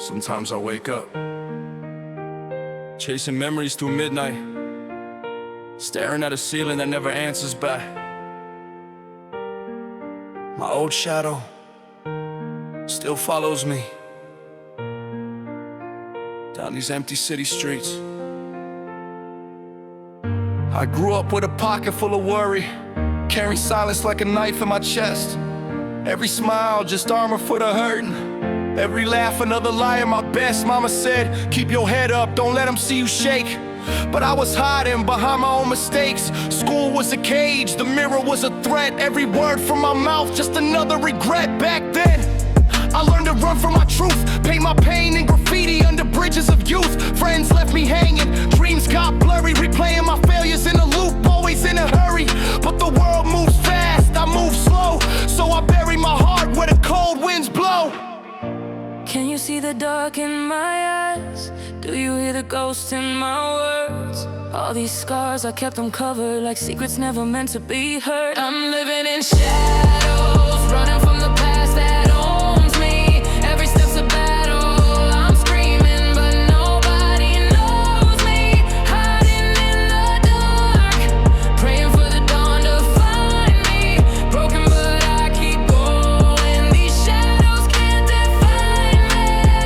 Sometimes I wake up, chasing memories through midnight, staring at a ceiling that never answers back. My old shadow still follows me down these empty city streets. I grew up with a pocket full of worry, carrying silence like a knife in my chest. Every smile just armor for the hurting, every laugh another lie at my best. Mama said, keep your head up, don't let them see you shake. But I was hiding behind my own mistakes. School was a cage, the mirror was a threat. Every word from my mouth, just another regret. Back then, I learned to run from my truth, paint my pain in graffiti under bridges of youth. Friends left me hanging, dreams got blurry, replaying my failures in a loop, always in a hurry. But the world moves fast, I move slow, so I bury my heart where the cold winds blow. Can you see the dark in my eyes? Do you hear the ghost in my words? All these scars, I kept them covered like secrets never meant to be heard. I'm living in shadows, running from the past that owns me. Every step's a battle, I'm screaming but nobody knows me. Hiding in the dark, praying for the dawn to find me. Broken but I keep going, these shadows can't define me.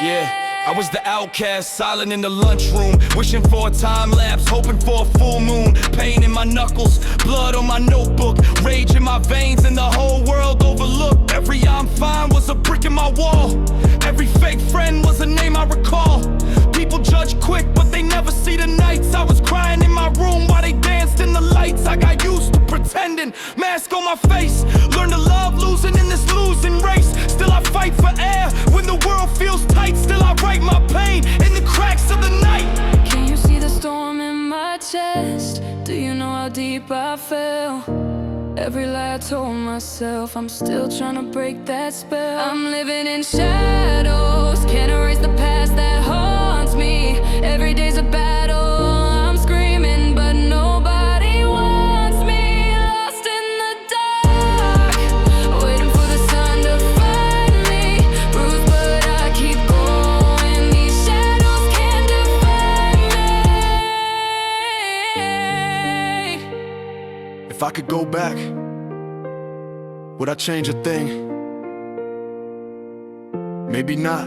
Yeah, I was the outcast, silent in the lunchroom, wishing for a time lapse, hoping for a full moon. Pain in my knuckles, blood on my notebook, rage in my veins, and the whole world overlooked. Every I'm fine was a brick in my wall, every fake friend was a name I recall. People judge quick, but they never see the nights I was crying in my room while they danced in the lights. I got used to pretending, mask on my face, learn to love losing in this losing race. Still I fight for air when the world feels tight. Still I write my pain in the cracks of the night. Can you see the storm in my chest? Do you know how deep I fell? Every lie I told myself, I'm still trying to break that spell. I'm living in shadows, can't erase the past that haunts me. Every day's a battle, I'm screaming but nobody wants me. Lost in the dark, waiting for the sun to find me. Bruised but I keep going, these shadows can't define me. If I could go back, would I change a thing? Maybe not.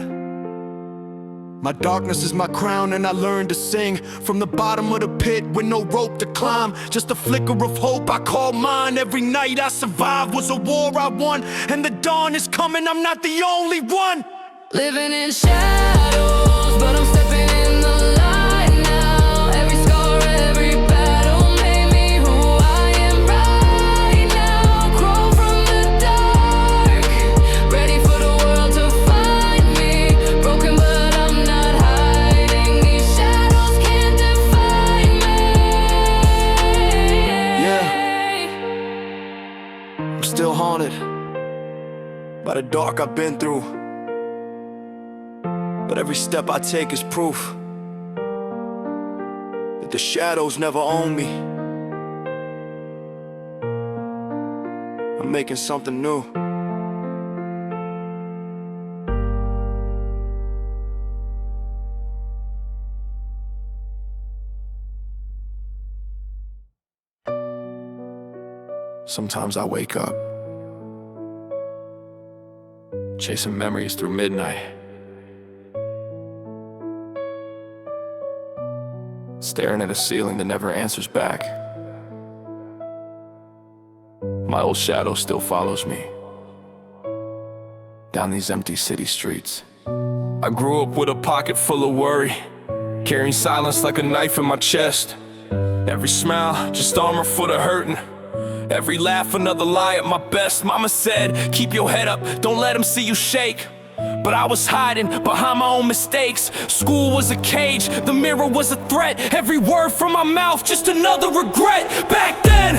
My darkness is my crown and I learned to sing from the bottom of the pit with no rope to climb. Just a flicker of hope I call mine. Every night I survived was a war I won, and the dawn is coming, I'm not the only one. Living in shadows, but I'm stepping in the light now. Every scar, every battle made me who I am right now. Grow from the dark, ready for the world to find me. Broken but I'm not hiding, these shadows can't define me. Yeah, I'm still haunted by the dark I've been through, but every step I take is proof that the shadows never own me. I'm making something new. Sometimes I wake up, chasing memories through midnight, staring at a ceiling that never answers back. My old shadow still follows me down these empty city streets. I grew up with a pocket full of worry, carrying silence like a knife in my chest. Every smile, just armor for the hurting, every laugh, another lie at my best. Mama said, keep your head up, don't let them see you shake. But I was hiding behind my own mistakes. School was a cage, the mirror was a threat. Every word from my mouth, just another regret. Back then,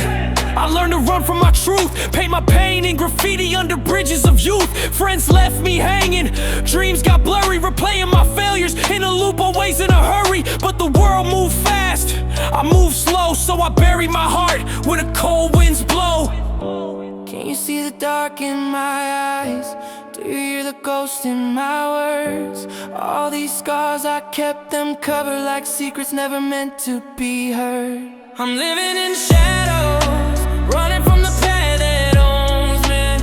I learned to run from my truth, paint my pain in graffiti under bridges of youth. Friends left me hanging, dreams got blurry, replaying my failures in a loop, always in a hurry. But the world moved fast, I moved slow, so I bury my heart where the cold winds blow. Can you see the dark in my eyes? Do you hear the ghost in my words? All these scars, I kept them covered like secrets never meant to be heard. I'm living in shadows, running from the path that owns me.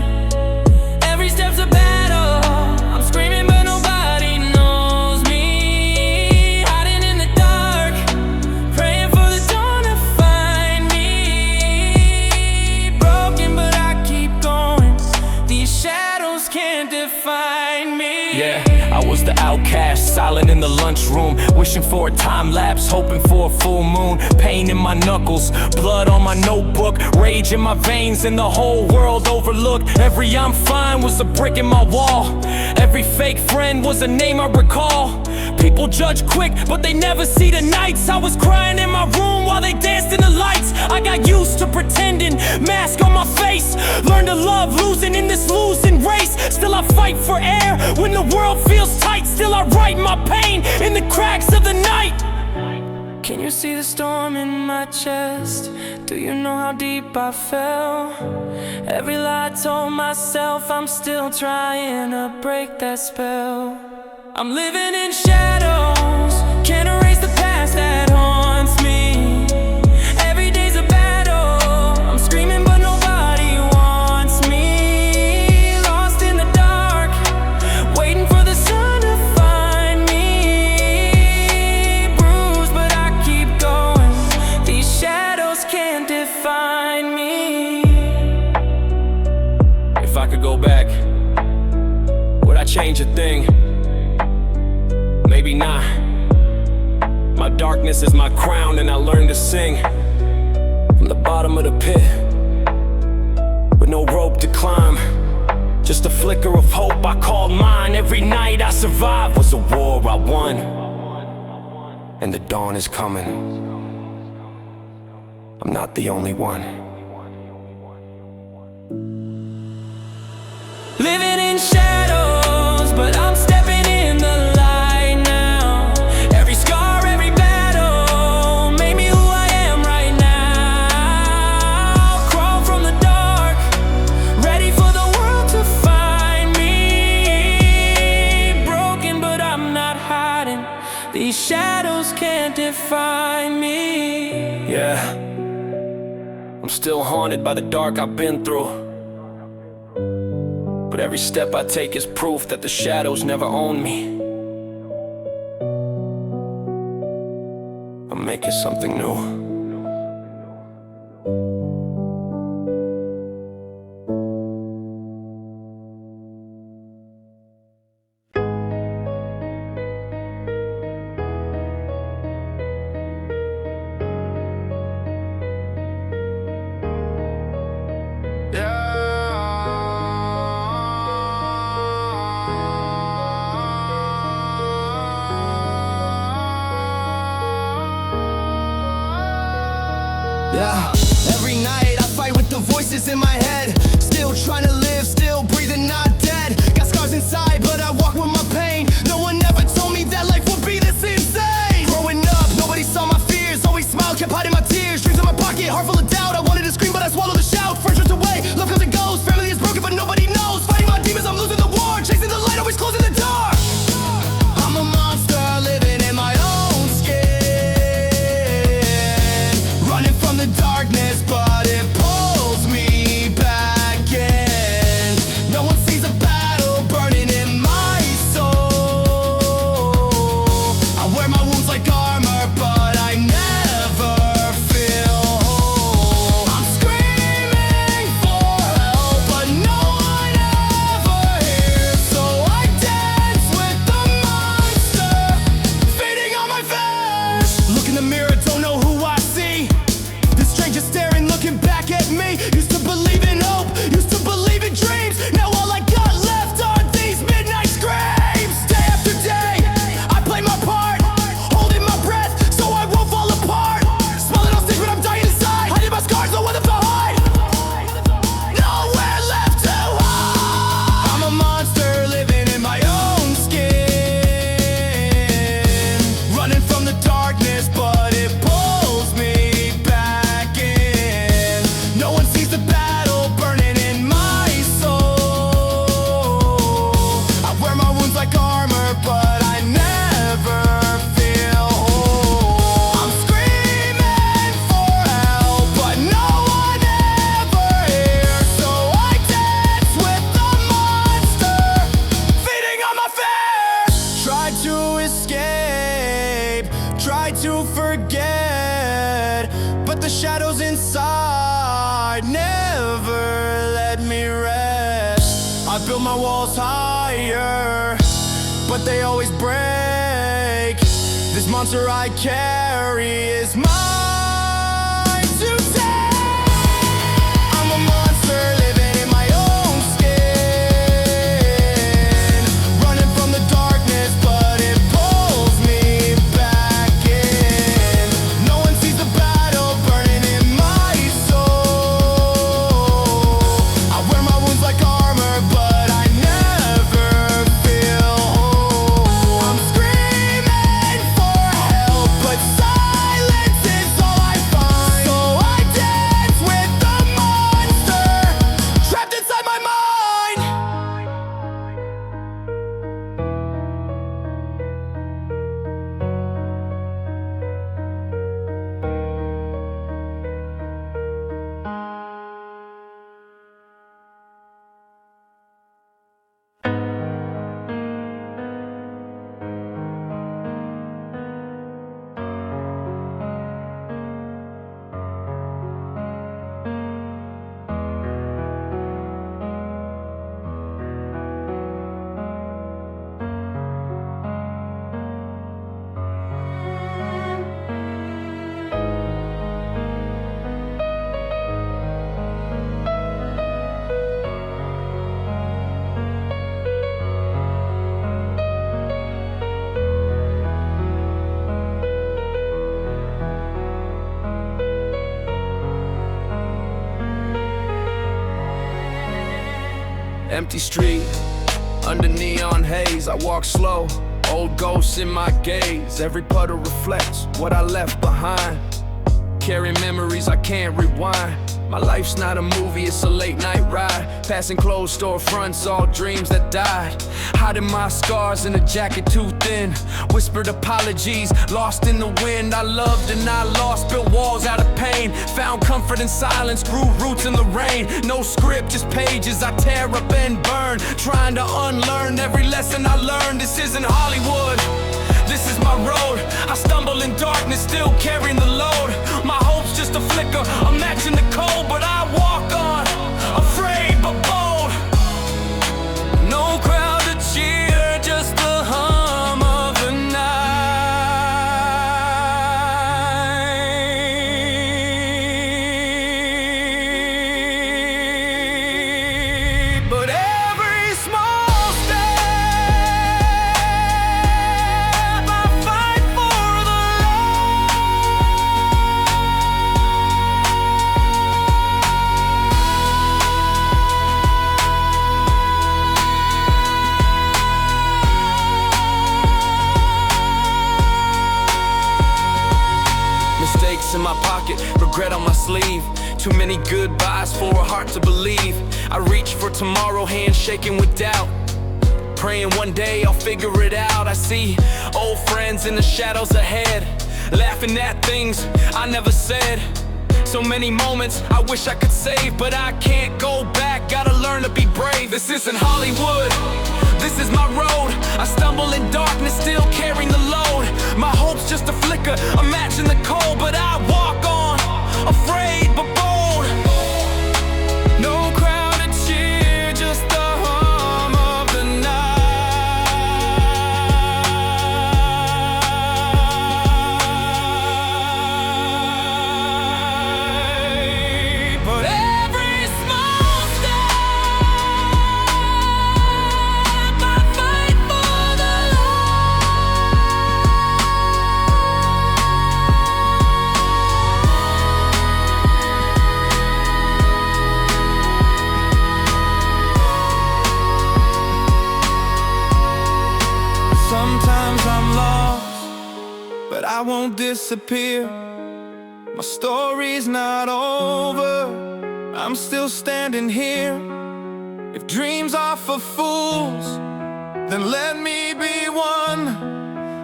Every step's a battle, I'm screaming but nobody knows me. Hiding in the dark, praying for the dawn to find me. Broken but I keep going, these shadows can't define me. Yeah, I was the outcast, silent in the lunchroom, wishing for a time lapse, hoping for a full moon. Pain in my knuckles, blood on my notebook, rage in my veins, and the whole world overlooked. Every I'm fine was a brick in my wall. Every fake friend was a name I recall. People judge quick, but they never see the nights I was crying in my room while they danced in the lights. I got used to pretending, mask on my face. Learned to love losing in this losing race. Still I fight for air when the world feels tight. Still I write my pain in the cracks of the night. Can you see the storm in my chest? Do you know how deep I fell? Every lie I told myself, I'm still trying to break that spell. I'm living in shadows, can't erase the past that haunts me. Every day's a battle, I'm screaming but nobody wants me. Lost in the dark, waiting for the sun to find me. Bruised but I keep going, these shadows can't define me. If I could go back, would I change a thing? Maybe not. My darkness is my crown and I learned to sing from the bottom of the pit, with no rope to climb, just a flicker of hope I called mine. Every night I survived was a war I won, and the dawn is coming. I'm not the only one. Living in shadows, but I'm stepping in the light now. Every scar, every battle made me who I am right now. Crawl from the dark, ready for the world to find me. Broken, but I'm not hiding. These shadows can't define me. Yeah, I'm still haunted by the dark I've been through, but every step I take is proof that the shadows never own me. I'm making something new. Yeah, every night I fight with the voices in my head. Still trying to live, still breathing, not dead. Got scars inside, but I walk with my pain. No one ever told me that life would be this insane. Growing up, nobody saw my fears. Always smiled, kept hiding my tears. Dreams in my pocket, heart full of doubt. I wanted to scream, but I swallowed the shout. Friends drift away, love comes and goes. Family is broken, but nobody knows. Fighting my demons, I'm losing the war. Chasing the light, always closing the door. I'm a monster living in my own skin, running from the darkness, but it pulls me back. my walls higher, but they always break. This monster I carry is mine to take. I'm a monster living in my own skin, running from the darkness, but it pulls me back in. No one sees the battle burning in my soul. I wear my wounds like armor, but I never feel whole. I'm screaming for help, but silence is all I find. So I dance with the monster trapped inside my mind. Empty street, under neon haze, I walk slow. Old ghosts in my gaze. Every puddle reflects what I left behind. Carry memories I can't rewind. My life's not a movie, it's a late night ride. Passing closed storefronts, all dreams that died. Hiding my scars in a jacket too thin. Whispered apologies, lost in the wind. I loved and I lost, built walls out of pain. Found comfort in silence, grew roots in the rain. No script, just pages I tear up and burn. Trying to unlearn every lesson I learned. This isn't Hollywood, this is my road. I stumble in darkness, still carrying the load. My hope's just a flicker, I'm matching the cold. But I walk on, afraid but bold. No crowd to cheer, just the hum of the night. But every small step I fight for the mistakes in my pocket, regret on my sleeve. Too many goodbyes for a heart to believe. I reach for tomorrow, hands shaking with doubt. Praying one day I'll figure it out. I see old friends in the shadows ahead, laughing at things I never said. So many moments I wish I could save, but I can't go back, gotta learn to be brave. This isn't Hollywood, this is my road. I stumble in darkness, still carrying the load. My hope's just a flicker, I'm matching the cold. But I walk on, afraid but bold. No crowd to cheer, just the hum of the night. But every small step I fight for the Sometimes I'm lost, but I won't disappear. My story's not over, I'm still standing here. If dreams are for fools, then let me be one.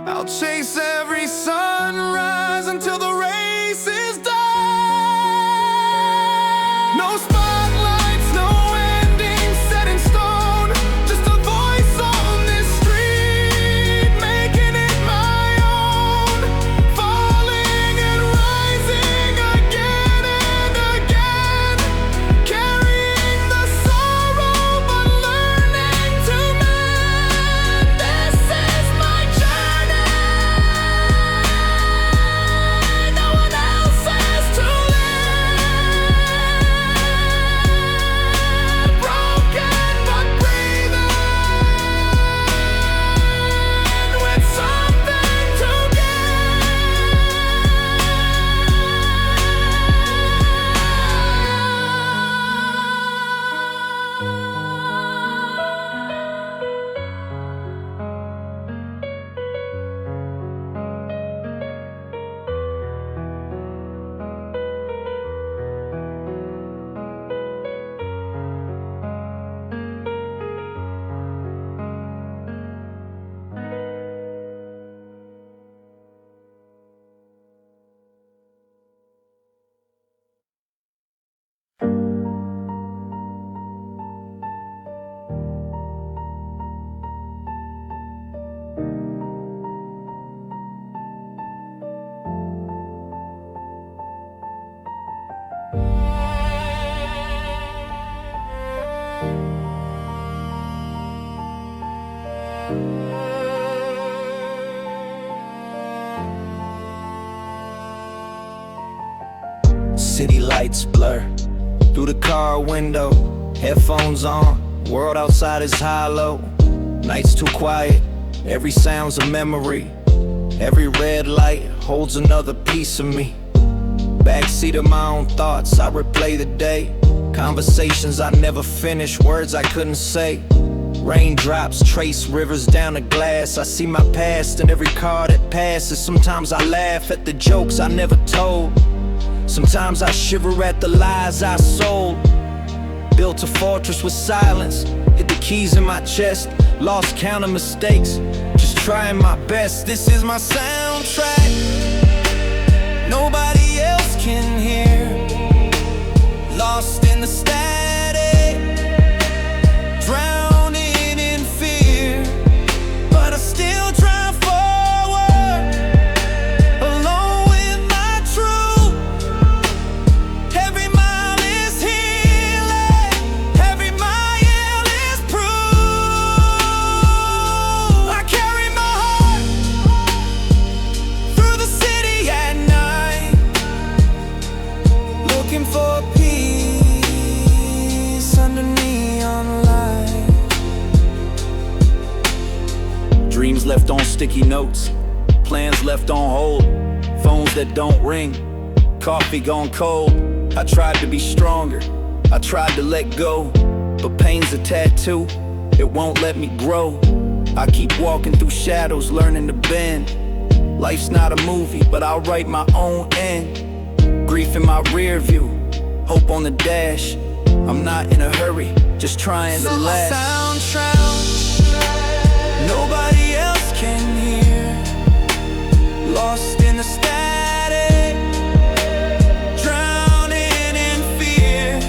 I'll chase every sunrise until the race is done. No spotlights, no ending set in stone. Just a voice on this street, making it my own. Falling and rising again and again. Carrying the sorrow but learning City lights blur through the car window, headphones on, world outside is hollow. Night's too quiet, every sound's a memory. Every red light holds another piece of me. Backseat of my own thoughts, I replay the day. Conversations I never finished, words I couldn't say. Raindrops trace rivers down the glass. I see my past in every car that passes. Sometimes I laugh at the jokes I never told. Sometimes I shiver at the lies I sold. Built a fortress with silence, hid the keys in my chest. Lost count of mistakes, just trying my best. This is my soundtrack, nobody else can hear. Lost in the static, drowning in fear. But I still drive forward, alone with my truth. Every mile is healing, every mile is proof. I carry my heart through the city at night, looking for peace under neon light. Dreams left on sticky notes, plans left on hold, phones that don't ring, coffee gone cold. I tried to be stronger, I tried to let go, but pain's a tattoo, it won't let me grow. I keep walking through shadows, learning to bend. Life's not a movie, but I'll write my own end. Grief in my rear view, hope on the dash. I'm not in a hurry, just trying to last. Soundtrack, nobody else can hear. Lost in the static, drowning in fear.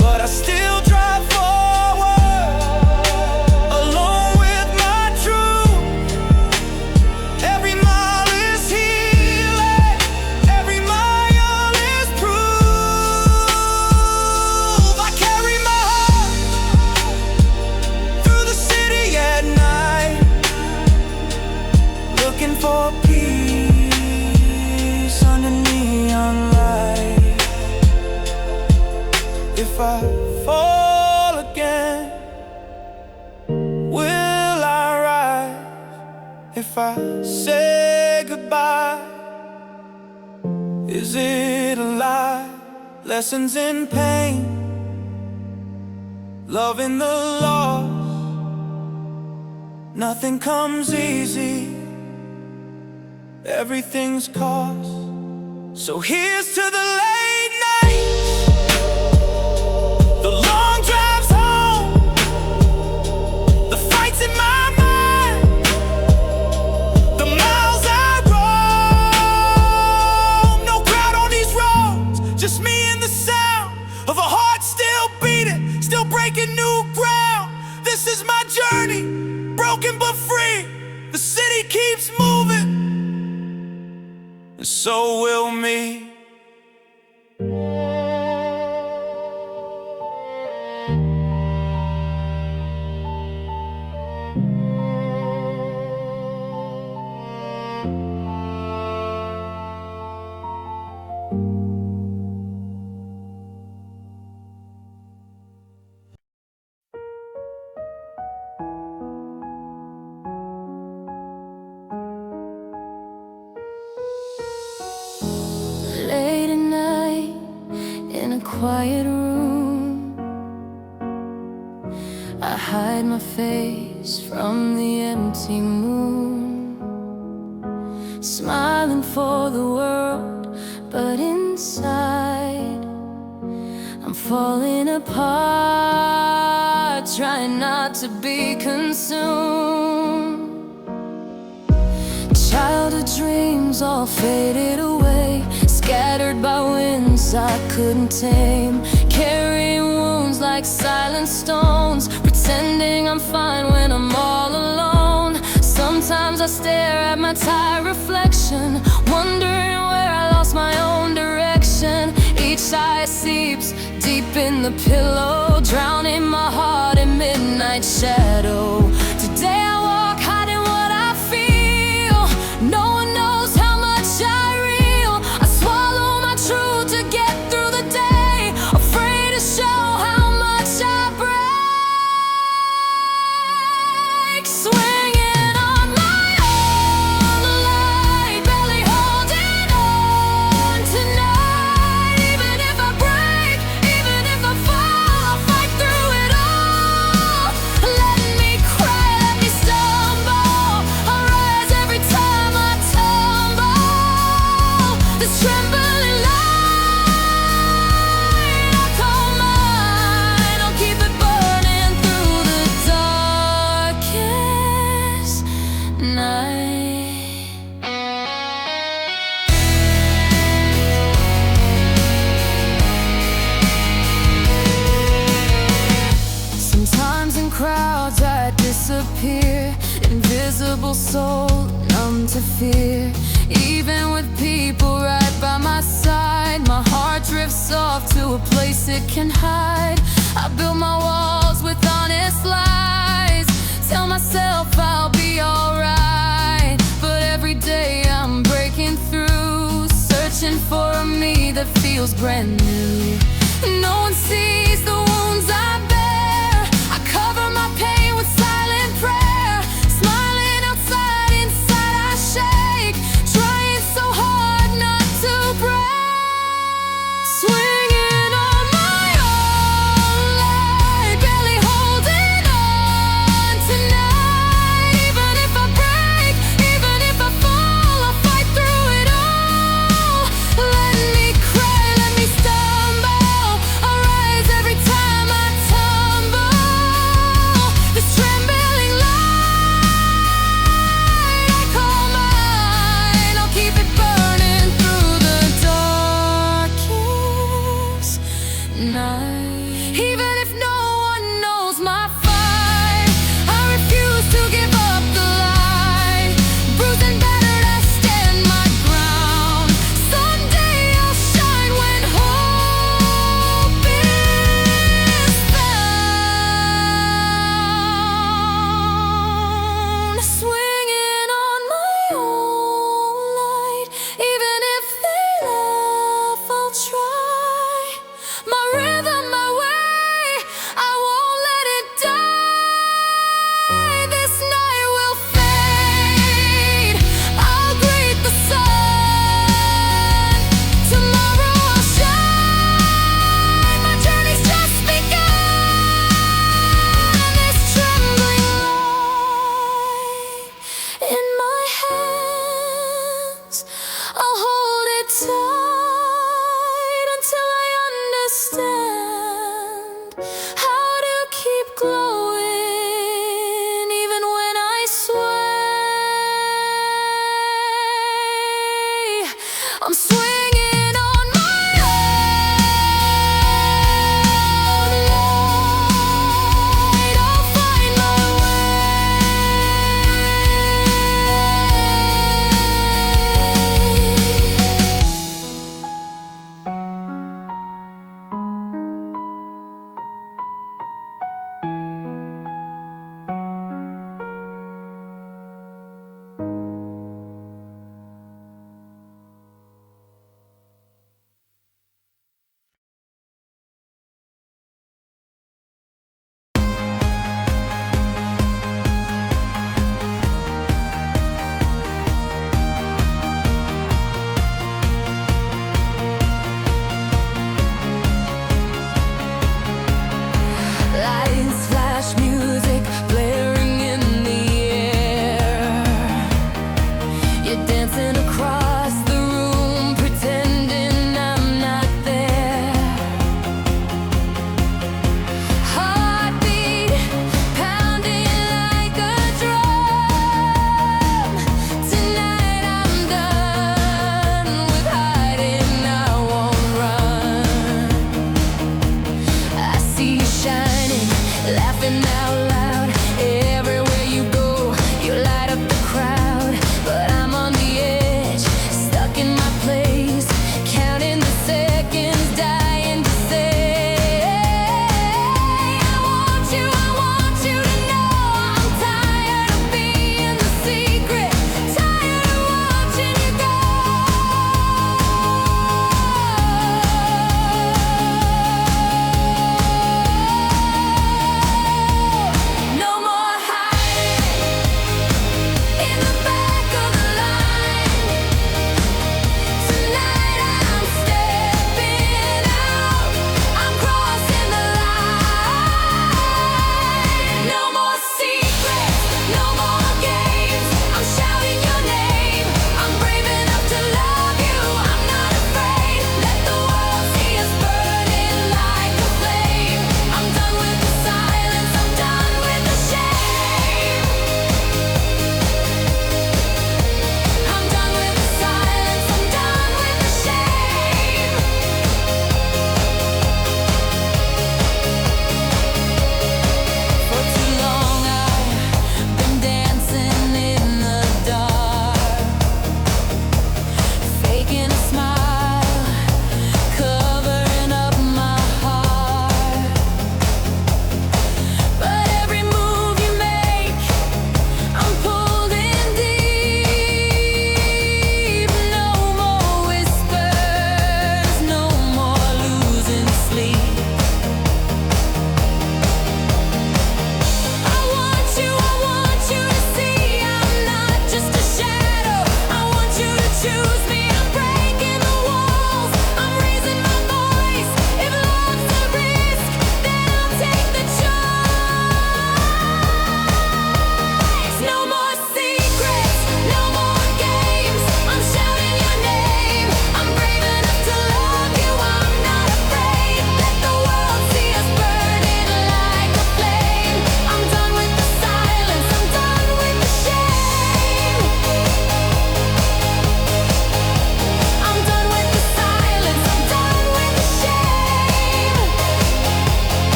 But I still drive forward, alone with my truth. Every mile is healing, every mile is proof. I carry my heart through the city at night, looking for peace under neon light. If I fall again, will I rise? If I say goodbye, is it a lie? Lessons in pain, love in the loss. Nothing comes easy, everything's cost. So here's to the late nights, the long drives home, the fights in my mind, the miles I roam. No crowd on these roads, just me and the sound of a heart still beating, still breaking new ground. This is my journey, broken but free. The city keeps moving, and so will me. Late at night in a quiet room, I hide my face from the empty moon, smiling for the world, but inside I'm falling apart, trying not to be consumed. Childhood dreams all faded away, scattered by winds I couldn't tame, carrying wounds like silent stones, pretending I'm fine when I'm all alone. Sometimes I stare at my tired reflection, wondering where I lost my own direction. Each sigh seeps deep in the pillow, drowning my heart in midnight shadow. Today I like swinging on my own light, barely holding on tonight. Even if I break, even if I fall, I'll fight through it all. Let me cry, let me stumble, I'll rise every time I tumble. This trembling light I call mine, I'll keep it burning through the darkest night. Sometimes in crowds I disappear, invisible soul, numb to fear. Even with people right by my side, my heart drifts off to a place it can hide. I build my walls with honest lies, tell myself I'll be alright. But every day I'm breaking through, searching for a me that feels brand new. No one sees the wounds I bear, I cover my pain with silent prayer. Smiling outside, inside I shake, trying so hard not to break. Swinging on my own light, barely holding on tonight. Even if I break, even if I fall, I'll fight through it all. Let me cry, let me stumble, I'll rise every time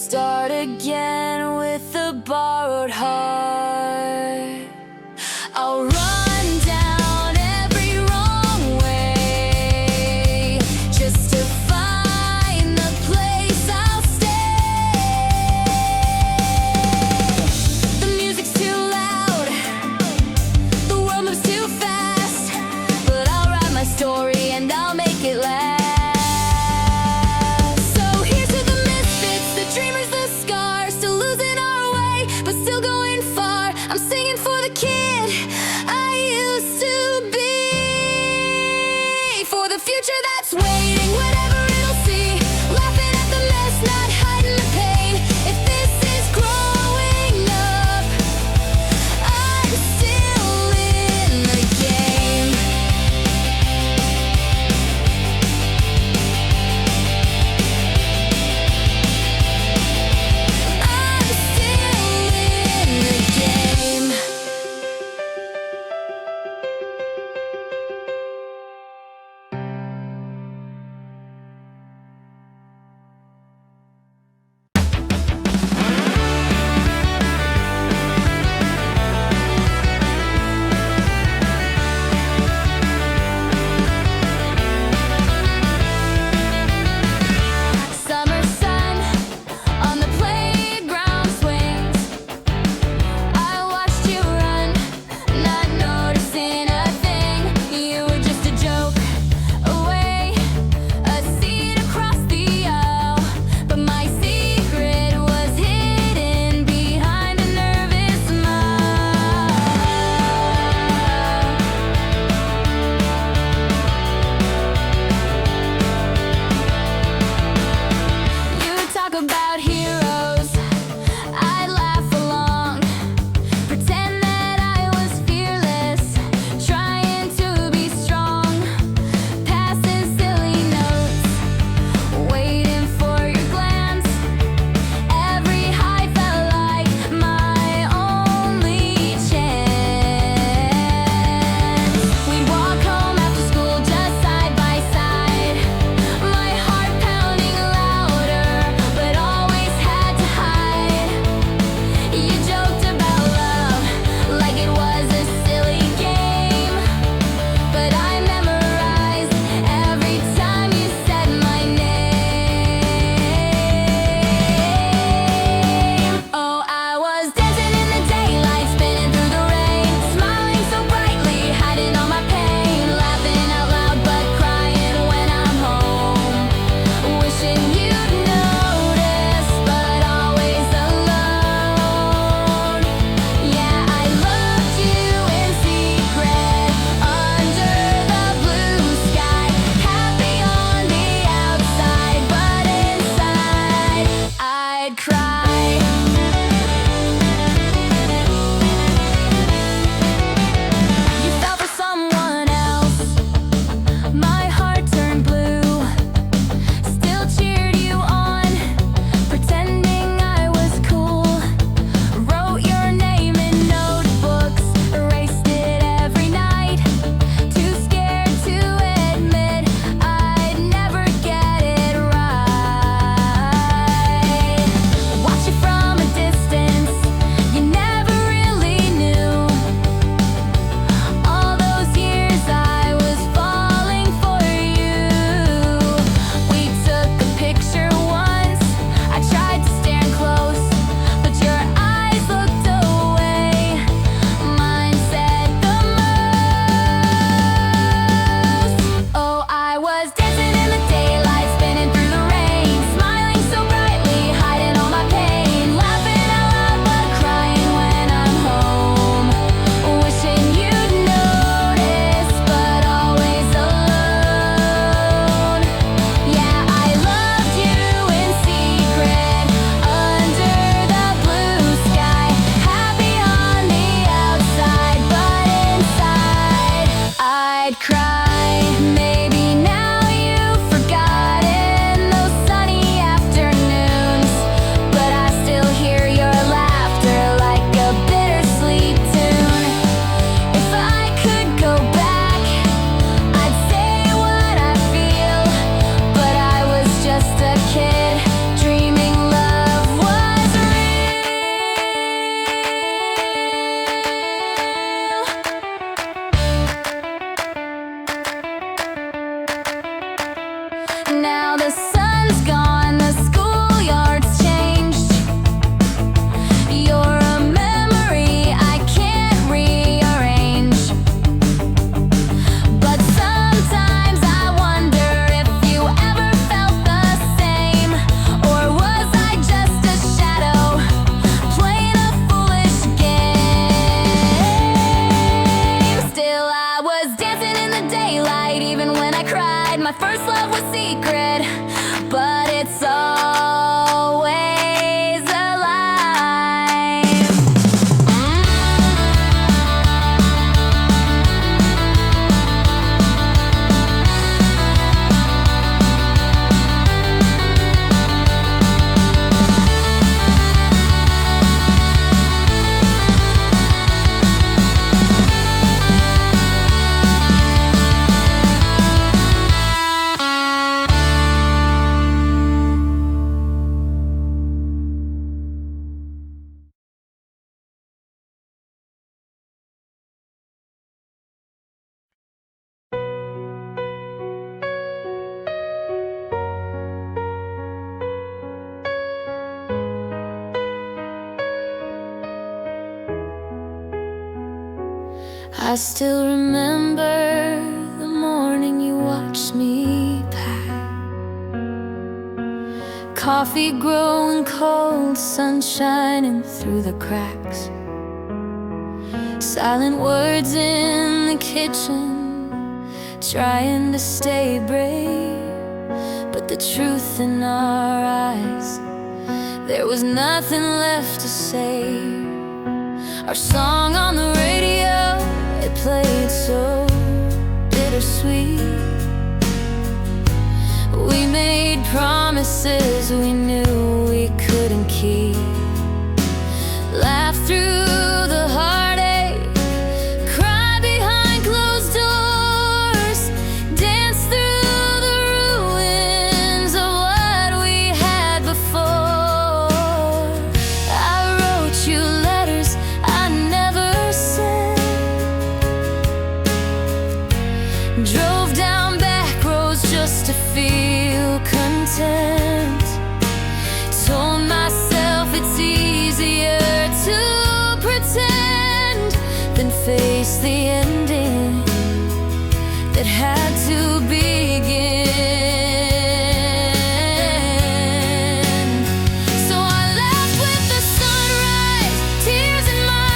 start again with a borrowed heart. I'll run down every wrong way just to find the place I'll stay. The music's too loud, the world moves too fast, but I'll write my story and I'll make it last. So here's to the misfits, the dreamers, the scars, still losing our way, but still going far. I'm singing for the kid I used to be, for the future that's waiting, whatever it'll see, laughing at the mess, not hiding the pain. If this is growing up, I'm still in the game. I'm still in the game. Summer sun on the playground swings. I watched you run, not noticing a thing. You were just a joke away, a seat across the aisle. But my secret was hidden behind a nervous smile. You talk about heroes, I'd laugh along, pretend that I was fearless, trying to be strong, passing silly notes, waiting for your glance. Every high felt like my only chance. We'd walk home after school just side by side, my heart pounding louder, but always had to hide. You joked about love like it was a silly game, but I memorized every time you said my name. Oh, I was dancing in the daylight, spinning through the rain, smiling so brightly, hiding all my pain, laughing out loud but crying when I'm home, wishing you'd notice, but always alone. Yeah, I loved you in secret, under the blue sky, happy on the outside, but inside I'd cry. You fell for someone else, my heart turned blue, still cheered you on, pretending I was cool, wrote your name in notebooks, erased it every night, too scared to admit I'd never get it right. I still remember the morning you watched me pack. Coffee growing cold, sun shining through the cracks. Silent words in the kitchen, trying to stay brave. But the truth in our eyes, there was nothing left to say. Our song on the radio, it played so bittersweet. We made promises we knew we couldn't keep. Laughed through the heartache, cried behind closed doors, danced through the ruins of what we had before. I wrote you letters I never sent, drove down back roads just to feel content. Told myself it's easier to pretend than face the ending that had to begin. So I left with the sunrise, tears in my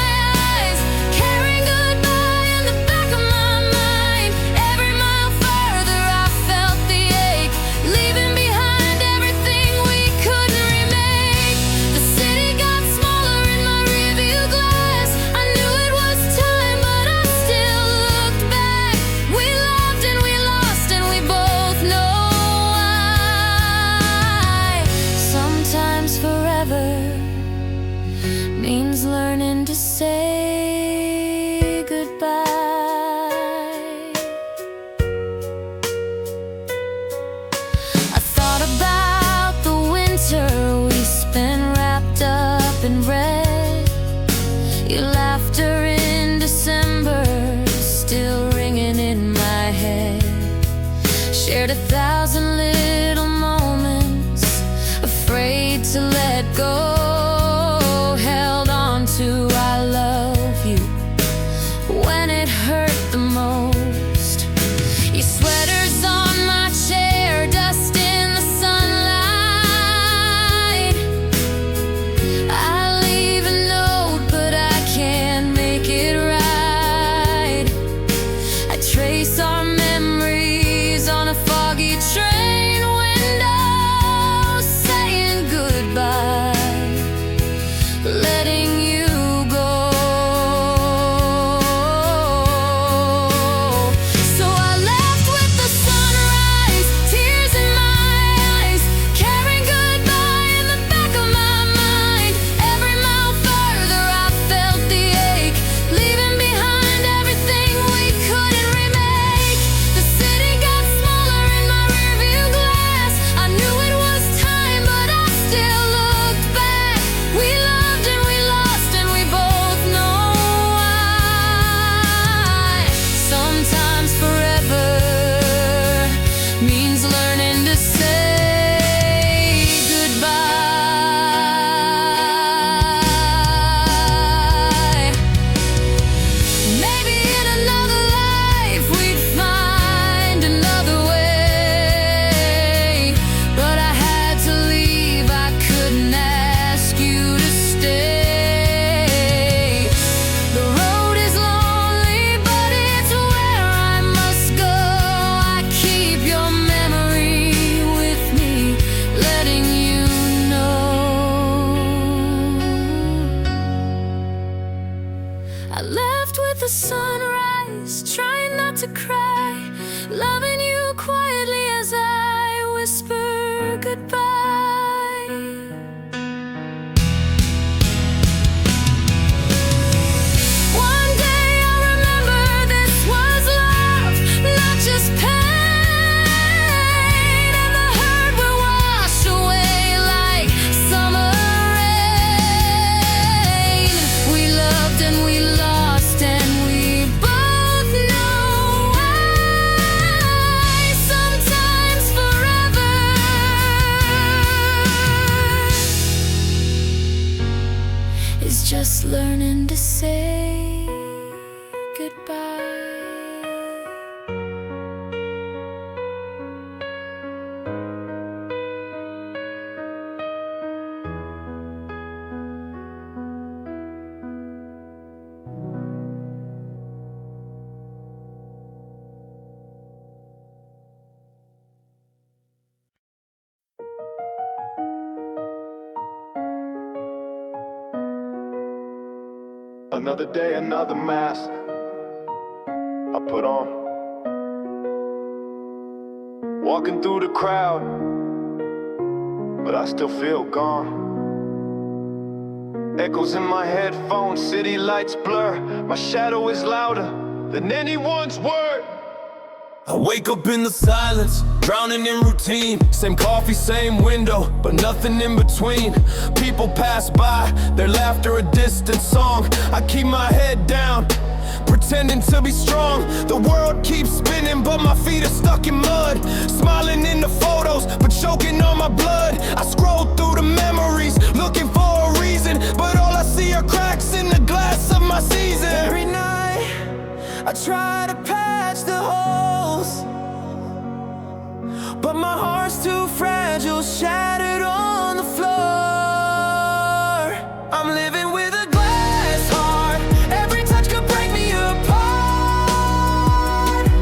eyes, carrying goodbye in the back of my mind. Every mile further I felt the ache, leaving behind everything we couldn't remake. The city got smaller in my rearview glass. I knew it was time, but I still looked back. We loved and we lost, and we both know why. Sometimes forever means learning to say goodbye. I thought about the winter we spent wrapped up in red. Your laughter in December still ringing in my head. Shared 1,000 little moments, afraid to let go. Held on to I love you when it hurt the most. Your sweater's on my chair, dust in the sunlight. I leave a note, but I can't make it right. I trace our memories on a foggy train window, saying goodbye, letting you go. So I left with the sunrise, tears in my eyes, carrying goodbye in the back of my mind. Every mile further I felt the ache, leaving behind everything we couldn't remake. The city got smaller in my rearview glass. I knew it was time, but I still looked back. We loved and we lost, and we both know why. Sometimes forever means learning to say goodbye. Maybe in another life we'd find another way, but I had to leave, I couldn't ask you to stay. The road is lonely, but it's where I must go. I keep your memory with me, letting you know. I left with the sunrise, trying not to cry, loving you quietly as I whisper goodbye. One day I'll remember this was love, not just pain, and the hurt will wash away like summer rain. We loved and we lost, and we both know why. Sometimes forever is just learning to say goodbye. Another day, another mask I put on. Walking through the crowd, but I still feel gone. Echoes in my headphones, city lights blur. My shadow is louder than anyone's word. I wake up in the silence, drowning in routine. Same coffee, same window, but nothing in between. People pass by, their laughter a distant song. I keep my head down, pretending to be strong. The world keeps spinning, but my feet are stuck in mud. Smiling in the photos, but choking on my blood. I scroll through the memories, looking for a reason, but all I see are cracks in the glass of my season. Every night, I try to patch the holes, but my heart's too fragile, shattered on the floor. I'm living with a glass heart, every touch could break me apart.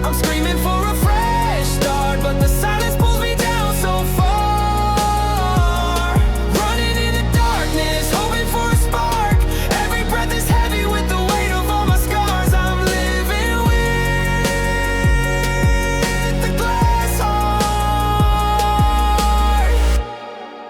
I'm screaming for a fresh start, but the silence pulls me down so far. Running in the darkness, hoping for a spark. Every breath is heavy with the weight of all my scars. I'm living with the glass heart.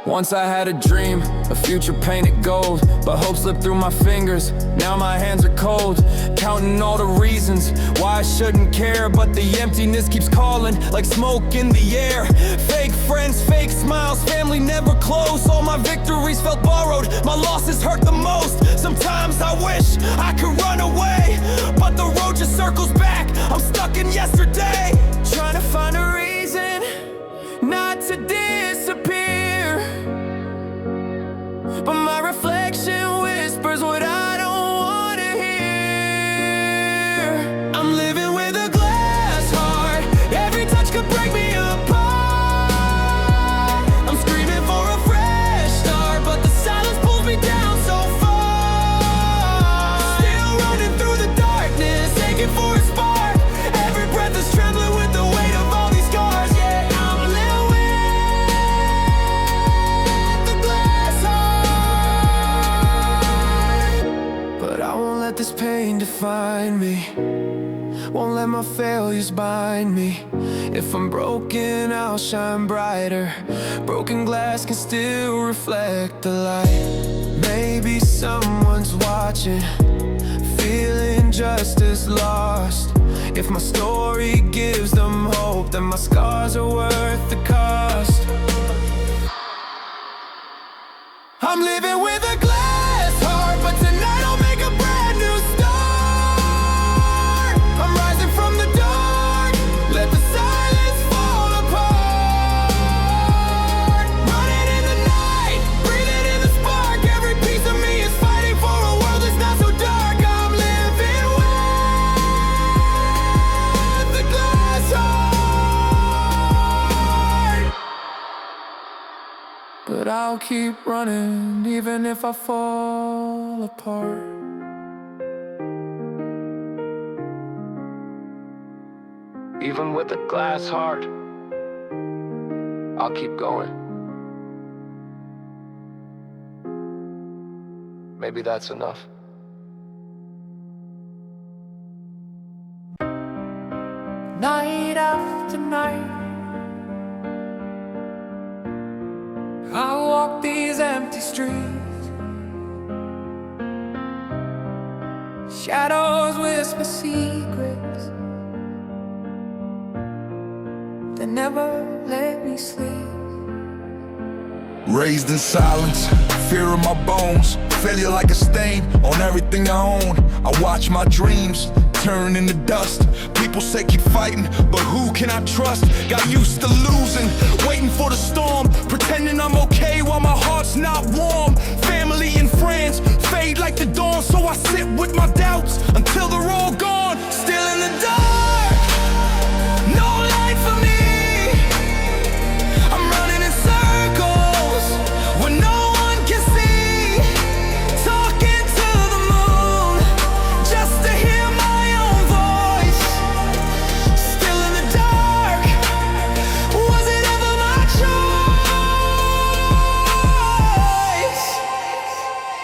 Once I had a dream, a future painted gold, but hope slipped through my fingers. Now my hands are cold, counting all the reasons why I shouldn't care, but the emptiness keeps calling like smoke in the air. Fake friends, fake smiles, family never close. All my victories felt borrowed, my losses hurt the most. Sometimes I wish I could run away, but the road just circles back. I'm stuck in yesterday, trying to find a reason not to disappear, but my reflection whispers what I don't wanna hear. I'm living with a glass heart, every touch could break me apart. I'm screaming for a fresh start, but the silence pulls me down so far. Still running through the darkness, aching for a spark. Every breath is trembling with the weight of all these scars. Yeah, I'm living with the glass heart, but I won't let this pain define me. Won't let my failures bind me. If I'm broken, I'll shine brighter. Broken glass can still reflect the light. Maybe someone's watching, feeling just as lost. If my story gives them hope, then my scars are worth the cost. I'm living with a glass heart, but tonight I'll make a brand new start. I'm rising from the dark, let the silence fall apart. Running in the night, breathing in the spark. Every piece of me is fighting for a world that's not so dark. I'm living with the glass heart, but I'll keep running even if I fall apart. Even with a glass heart, I'll keep going. Maybe that's enough. Night after night, I walk these empty streets. Shadows whisper secrets, they never let me sleep. Raised in silence, fear in my bones, failure like a stain on everything I own. I watch my dreams turn into dust. People say keep fighting, but who can I trust? Got used to losing, waiting for the storm, pretending I'm okay while my heart's not warm. Family and friends fade like the dawn, so I sit with my doubts until they're all gone. Still in the dark, no light for me. I'm running in circles where no one can see, talking to the moon just to hear my own voice. Still in the dark, was it ever my choice?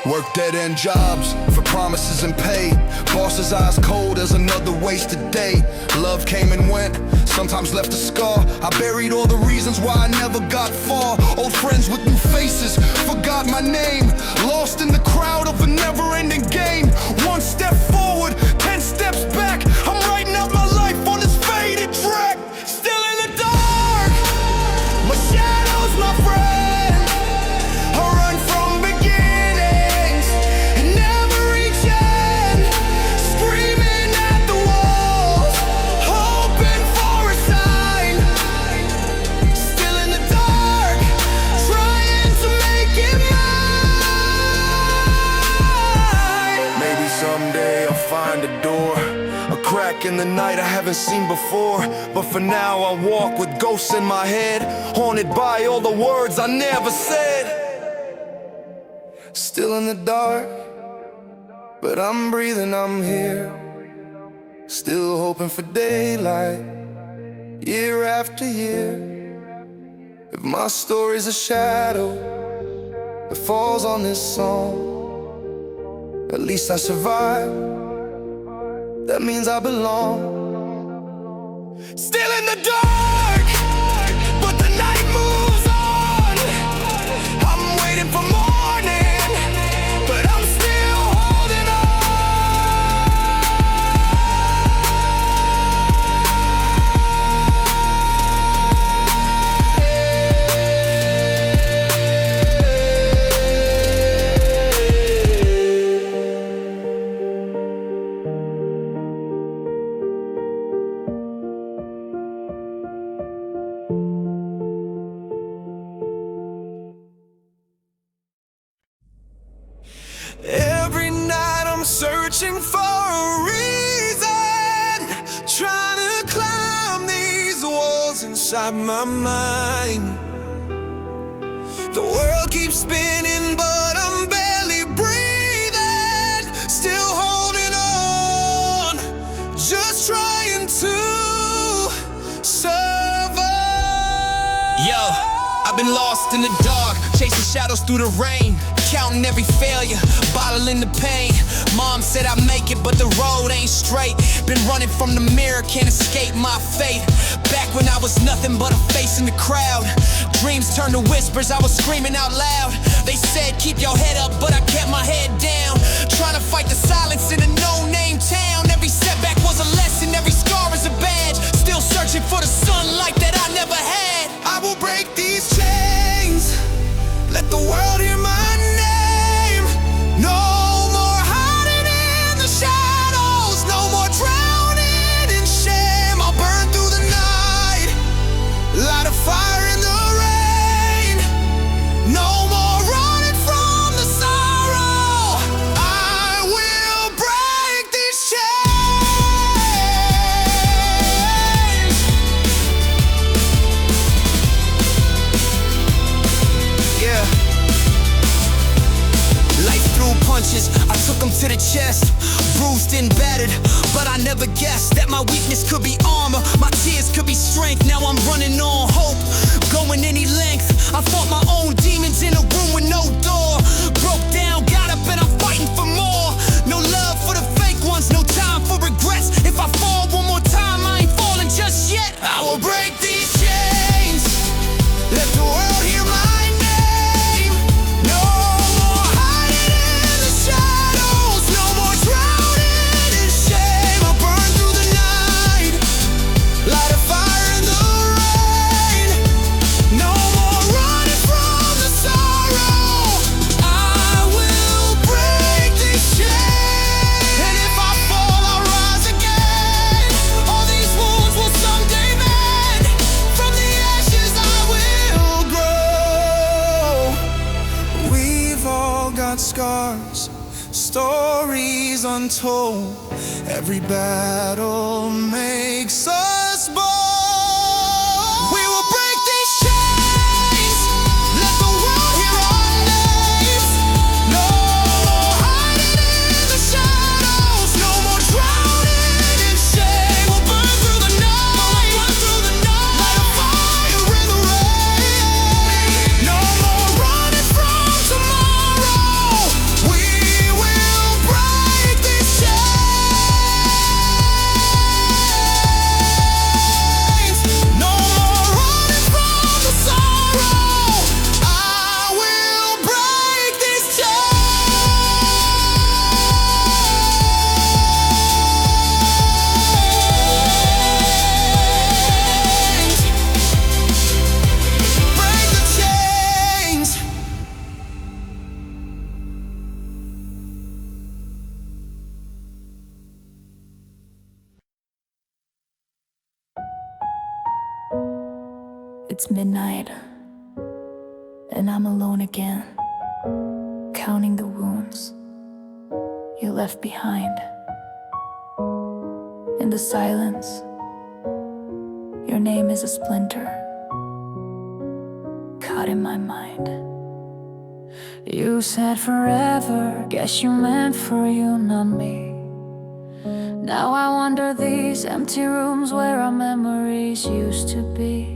Work dead-end jobs for promises and pay. Boss's eyes cold as another wasted day. Love came and went, sometimes left a scar. I buried all the reasons why I never got far. Old friends with new faces, forgot my name. Lost in the crowd of a never-ending game. One step forward, 10 steps back. I'm writing out my life on this faded track. Still in the dark, my shadow's my friend. In the night I haven't seen before, but for now I walk with ghosts in my head, haunted by all the words I never said. Still in the dark, but I'm breathing, I'm here. Still hoping for daylight, year after year. If my story's a shadow that falls on this song, at least I survived. That means I belong. Still in the dark, but the night moves on. I'm waiting for morning, but I'm still holding searching for a reason, trying to climb these walls inside my mind. The world keeps spinning, but I'm barely breathing, still holding on, just trying to survive. Yo, I've been lost in the dark, chasing shadows through the rain, counting every failure, bottling the pain. Mom said I'd make it, but the road ain't straight. Been running from the mirror, can't escape my fate. Back when I was nothing but a face in the crowd, dreams turned to whispers, I was screaming out loud. They said keep your head up, but I kept my head down, trying to fight the silence in a no-name town. Every setback was a lesson, every scar is a badge. Still searching for the sunlight that I never had. I will break these chains, let the world hear my name. No more hiding in the shadows, no more drowning in shame. I'll burn through the night, light a fire in the rain. No more running from the sorrow, I will break these chains. Yeah. Life threw punches, I took them to the chest, bruised and battered, but I never guessed that my weakness could be armor, my tears could be strength. Now I'm running on hope, going any length. I fought my own demons in a room with no door, broke down, got up and I'm fighting for more. No love for the fake ones, no time for regrets. If I fall one more time, I ain't falling just yet. I will break these chains, let the world hear my name. No more hiding in the shadows, no more drowning in shame. I'll burn through the night, light a fire in the rain. No more running from the sorrow, I will break these chains. And if I fall, I'll rise again. All these wounds will someday mend. From the ashes I will grow. We've all got scars, stories untold. Every battle makes us bold. We will break these chains, let the world hear our names. No more hiding in the shadows, no more drowning in shame. We'll burn through the night, light a fire in the rain. No more running from tomorrow, we It's midnight, and I'm alone again, counting the wounds you left behind. In the silence, your name is a splinter caught in my mind. You said forever, guess you meant for you, not me. Now I wonder these empty rooms where our memories used to be.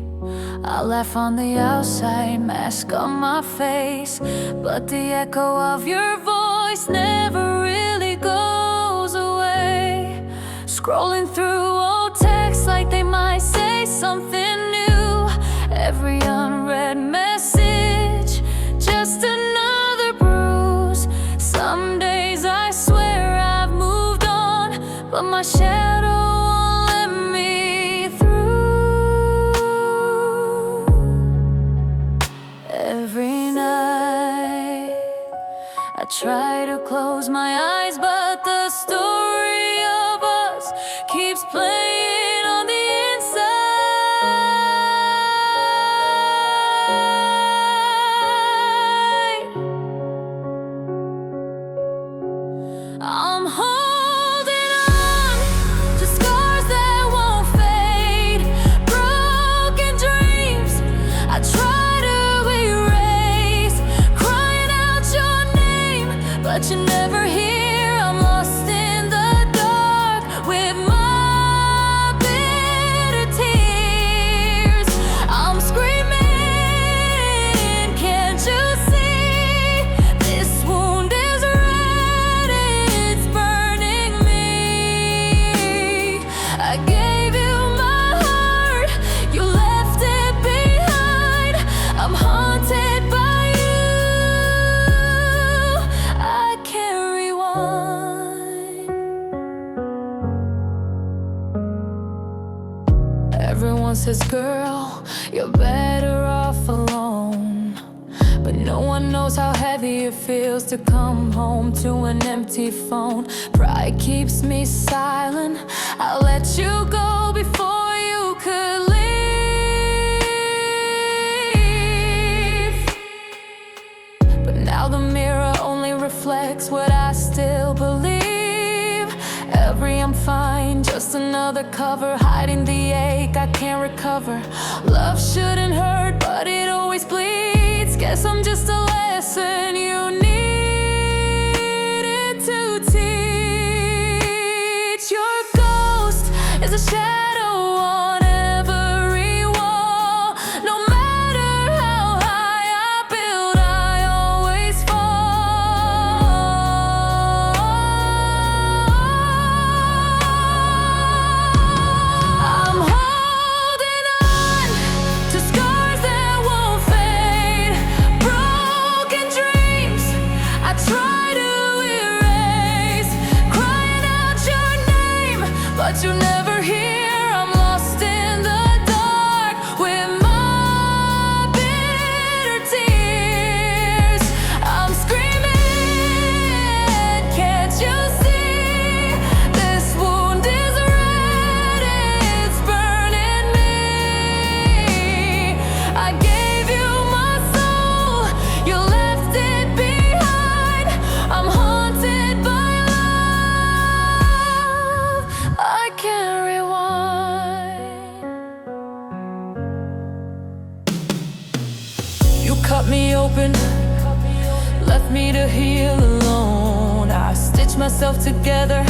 I laugh on the outside, mask on my face, but the echo of your voice never really goes away. Scrolling through old texts like they might say something new. Every unread message, just another bruise. Some days I swear I've moved on, but my shadow won't let me through. Every night I try to close my eyes, but the story of us keeps playing on the inside. I'm holding on to scars that won't fade, broken dreams I try to erase, crying out your name, but you never hear. I'm lost in the dark with my bitter tears. I'm screaming, can't you see? This wound is red, it's burning me. I gave you my heart, you left it behind. I'm haunted by you, I can't rewind. Everyone says, girl, you're better off alone, but no one knows how heavy it feels to come home to an empty phone. Pride keeps me silent, I let you go before you could leave. But now the mirror only reflects what I still believe. Every I'm fine, just another cover, hiding the ache I can't recover. Love shouldn't hurt, but it always bleeds. Guess I'm just a lesson you needed to teach. Your ghost is a shadow on every wall. No matter how high I build, I always fall. I'm holding on to scars that won't fade, broken dreams I try to erase, crying out your name, but you never hear. I'm lost in the dark with my bitter tears. I'm screaming, can't you see? This wound is red, it's burning me. I gave you my soul, you left it behind. I'm haunted by love, I can't rewind. You cut me open, left me to heal alone. I stitched myself together,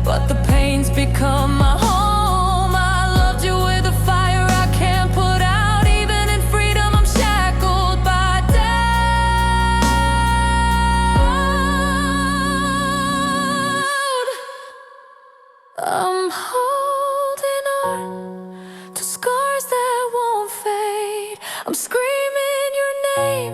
but the pain's become my home. I loved you with a fire I can't put out. Even in freedom I'm shackled by doubt. I'm holding on to scars that won't fade. I'm screaming your name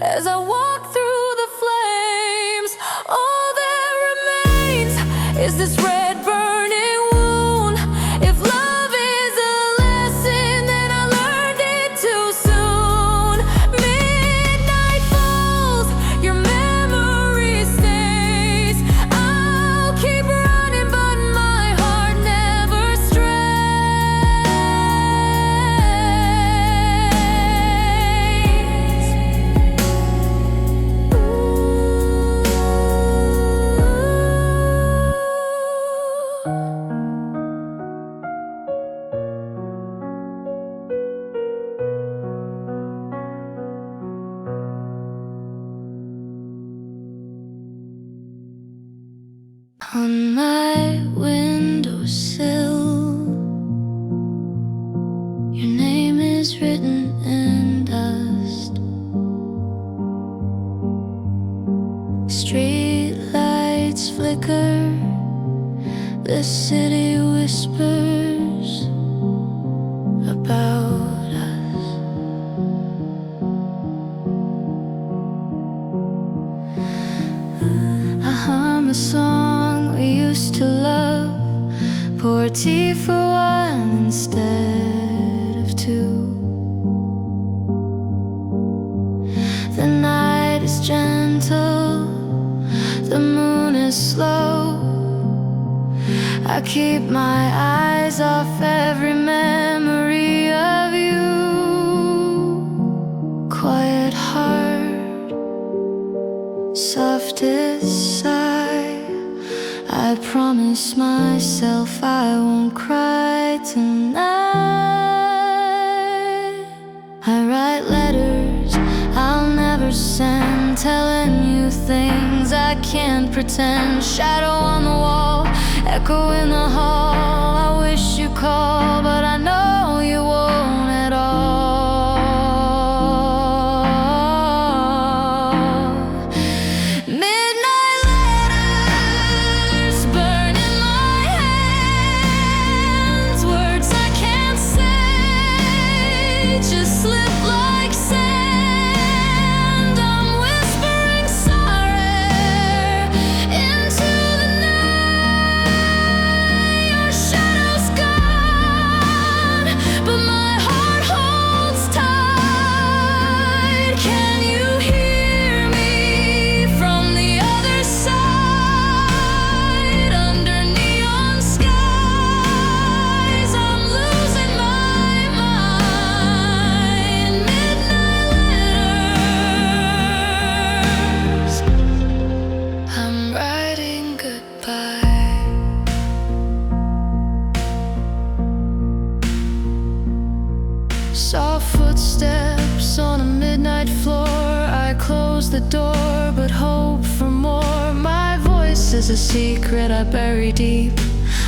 as I walk through the flames. All that remains is this red burning wound. If love is a lesson, then I learned it too soon. Midnight falls, your memory stays. I'll keep running, but my heart never strays. On my windowsill, your name is written in dust. Street lights flicker, the city whispers about us. I hum a song we used to love, pour tea for one instead of two. The night is gentle, the moon is slow. I keep my eyes off every memory of you. Quiet heart, softest sigh. I promise myself I won't cry tonight. I write letters I'll never send, telling you things I can't pretend. Shadow on the wall, echo in the hall. I wish you called, but I know you won't at all. Midnight letters burn in my hands. Words I can't say just slip like sand. I'm whispering sorry into the night. Your shadow's gone, but my heart holds tight. Can you hear me from the other side? Under neon skies, I'm losing my mind. Midnight letters, I'm writing goodbye. Soft footsteps on a midnight floor. I close the door but hope for more. My voice is a secret I bury deep.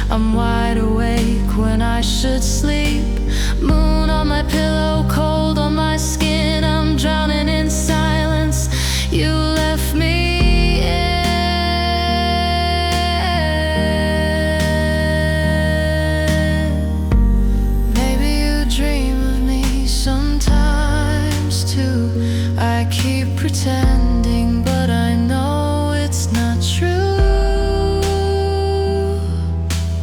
I'm wide awake when I should sleep. Moon on my pillow, cold on my skin. I'm drowning in silence. You left me in. Maybe you dream of me sometimes too. I keep pretending, but I know it's not true.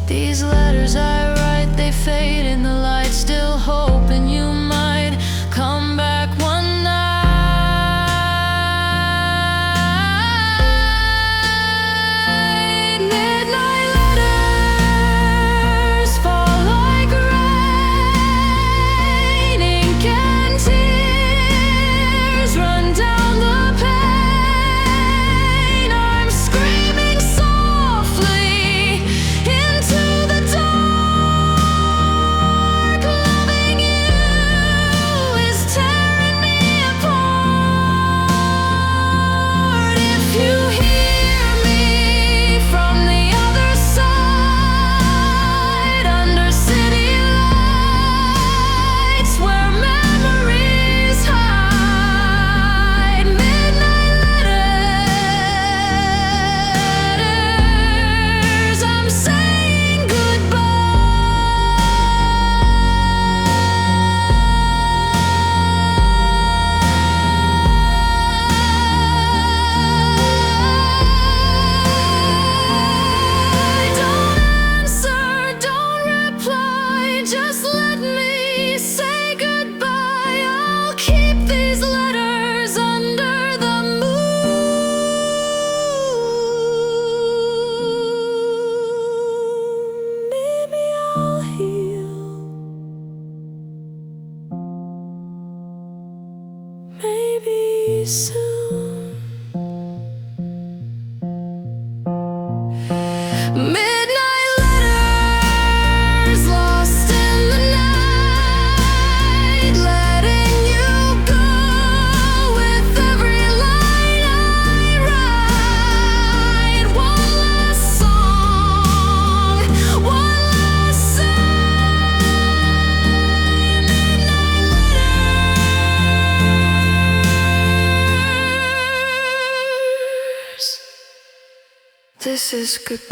These letters I write, they fade in the light. Still hoping you might come back one night. Midnight letters fall like rain. Ink and tears run down the pane. I'm screaming softly into the dark. Loving you is tearing me apart. If you hear me from the other side, under city lights where memories hide. Midnight letters, I'm saying goodbye. Don't answer, don't reply, just let me say goodbye. I'll keep these letters under the moon. Maybe I'll heal. Maybe soon. Midnight letters lost in the night, letting you go with every line I write. One last song This is goodbye.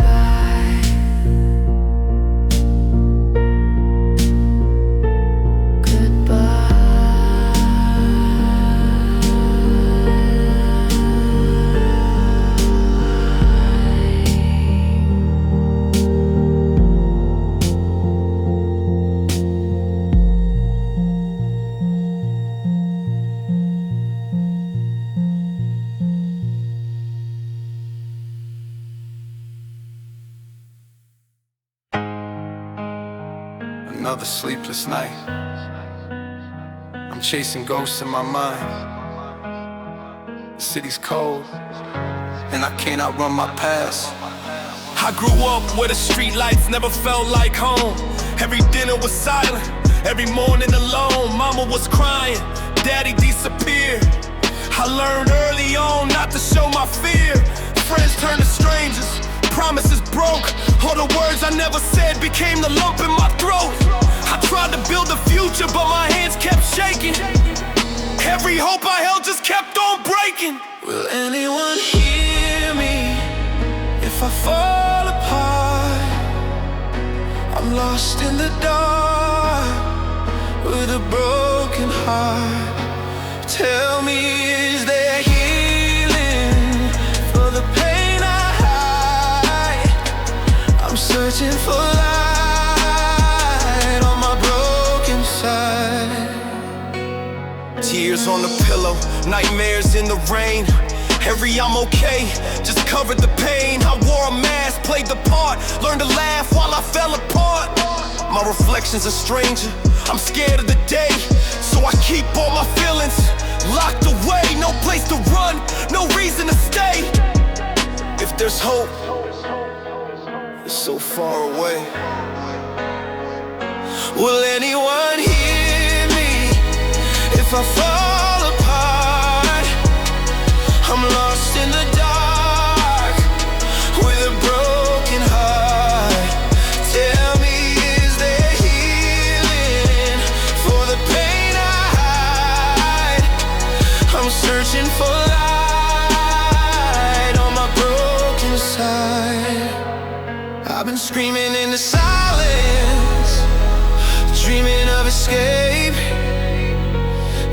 Another sleepless night. I'm chasing ghosts in my mind. The city's cold, and I can't outrun my past. I grew up where the street lights never felt like home. Every dinner was silent, every morning alone. Mama was crying, daddy disappeared. I learned early on not to show my fear. Friends turned to strangers, promises broke. All the words I never said became the lump in my throat. I tried to build a future, but my hands kept shaking. Every hope I held just kept on breaking. Will anyone hear me if I fall apart? I'm lost in the dark with a broken heart. Tell me, is there healing for the pain I hide? I'm searching for light on my broken side. Tears on the pillow, nightmares in the rain. Every I'm okay, just covered the pain. I wore a mask, played the part, learned to laugh while I fell apart. My reflection's a stranger, I'm scared of the day, so I keep all my feelings locked away. No place to run, no reason to stay. If there's hope, it's so far away. Will anyone hear me if I fall apart? I'm lost in the dark with a broken heart. Tell me, is there healing for the pain I hide? I'm searching for light on my broken side. I've been screaming in the silence, dreaming of escape,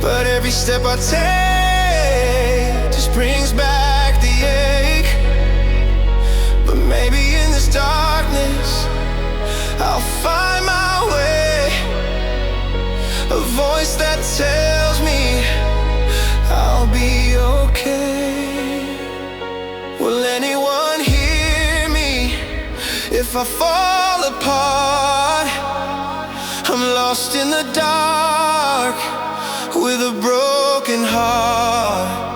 but every step I take just brings back the ache. But maybe in this darkness I'll find my way, a voice that tells me I'll be okay. Will anyone hear me if I fall apart? I'm lost in the dark with a broken heart.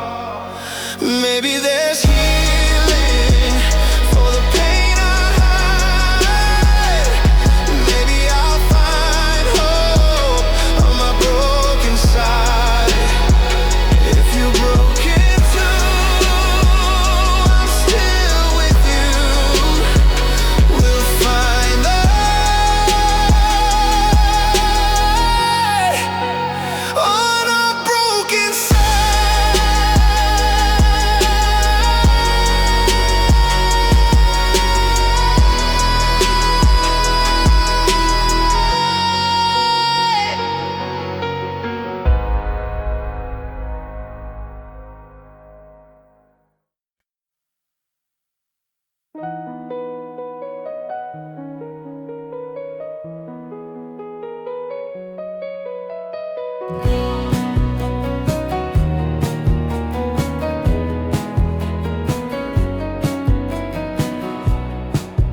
Maybe there's healing for the pain I hide. Maybe I'll find hope on my broken side. If you're broken too, I'm still with you. We'll find the light on our broken side.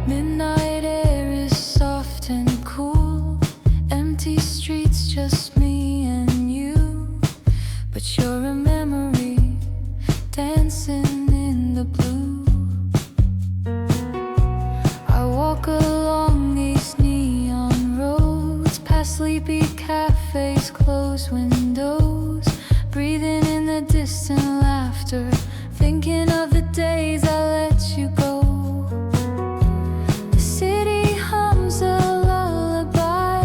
Midnight air is soft and cool. Empty streets, just me and you. But you're a memory dancing in the blue. I walk along these neon roads, past sleepy cafes, closed windows, breathing in the distant laughter, thinking of the days I let you go. The city hums a lullaby,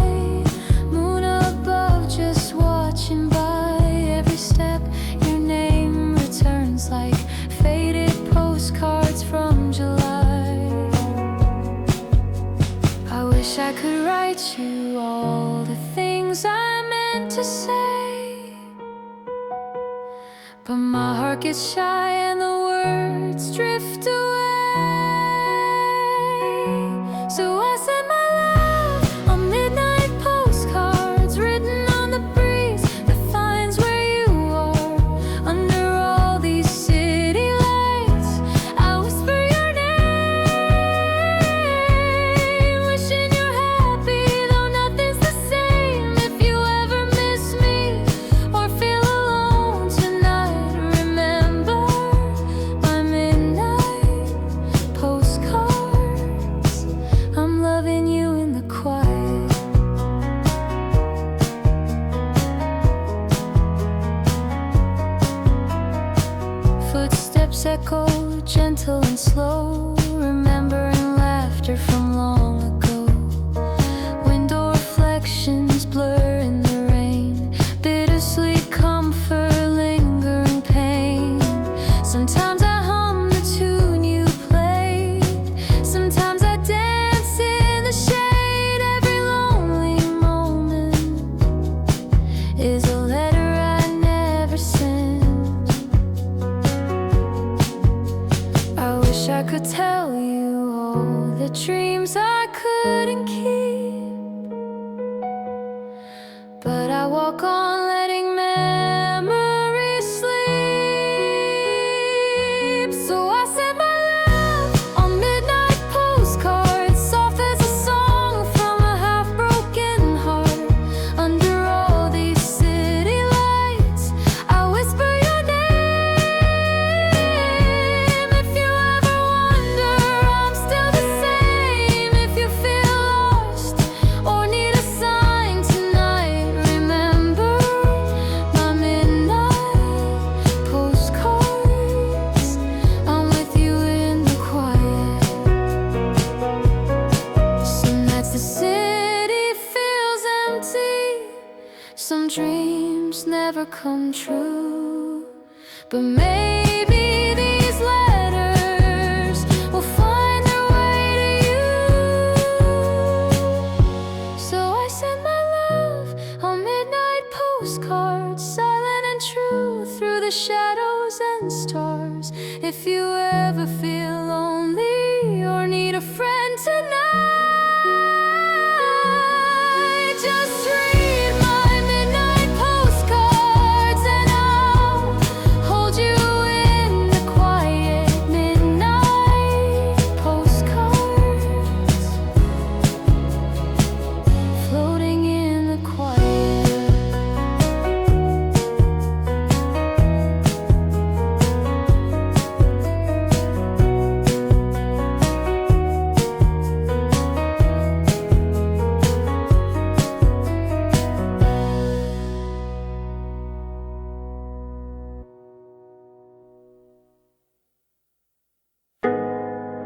moon above just watching by. Every step your name returns like faded postcards from July. wish I could write you all the things I meant to say, but my heart gets shy and the words drift away. So I send my love on midnight postcards written on the breeze that finds where you are. Under all these city lights, I whisper your name, wishing you're happy, though nothing's the same. If you ever miss me or feel alone tonight, remember my midnight postcards. I'm loving you in the quiet. Footsteps echo gentle and slow, remembering laughter from long ago. Window reflections blur in the rain, bittersweet comfort, lingering pain. Sometimes I hum the tune you played, sometimes I dance in the shade. Every lonely moment is a letter I never sent. I wish I could tell you all the dreams I couldn't keep, but I walk on letting memories sleep. So I send my love on midnight postcards, soft as a song from a half-broken heart. Under all these city lights, I whisper your name. If you ever wonder, I'm still the same. If you feel lost or need a sign tonight, remember my midnight postcards. I'm with you in the quiet. Some nights the city feels empty, some dreams never come true, but maybe these letters will find their way to you. So I send my love on midnight postcards, silent and true through the shadows and stars. If you ever feel lonely or need a friend tonight, just read my midnight postcards and I'll hold you in the quiet. Midnight postcards, floating in the quiet.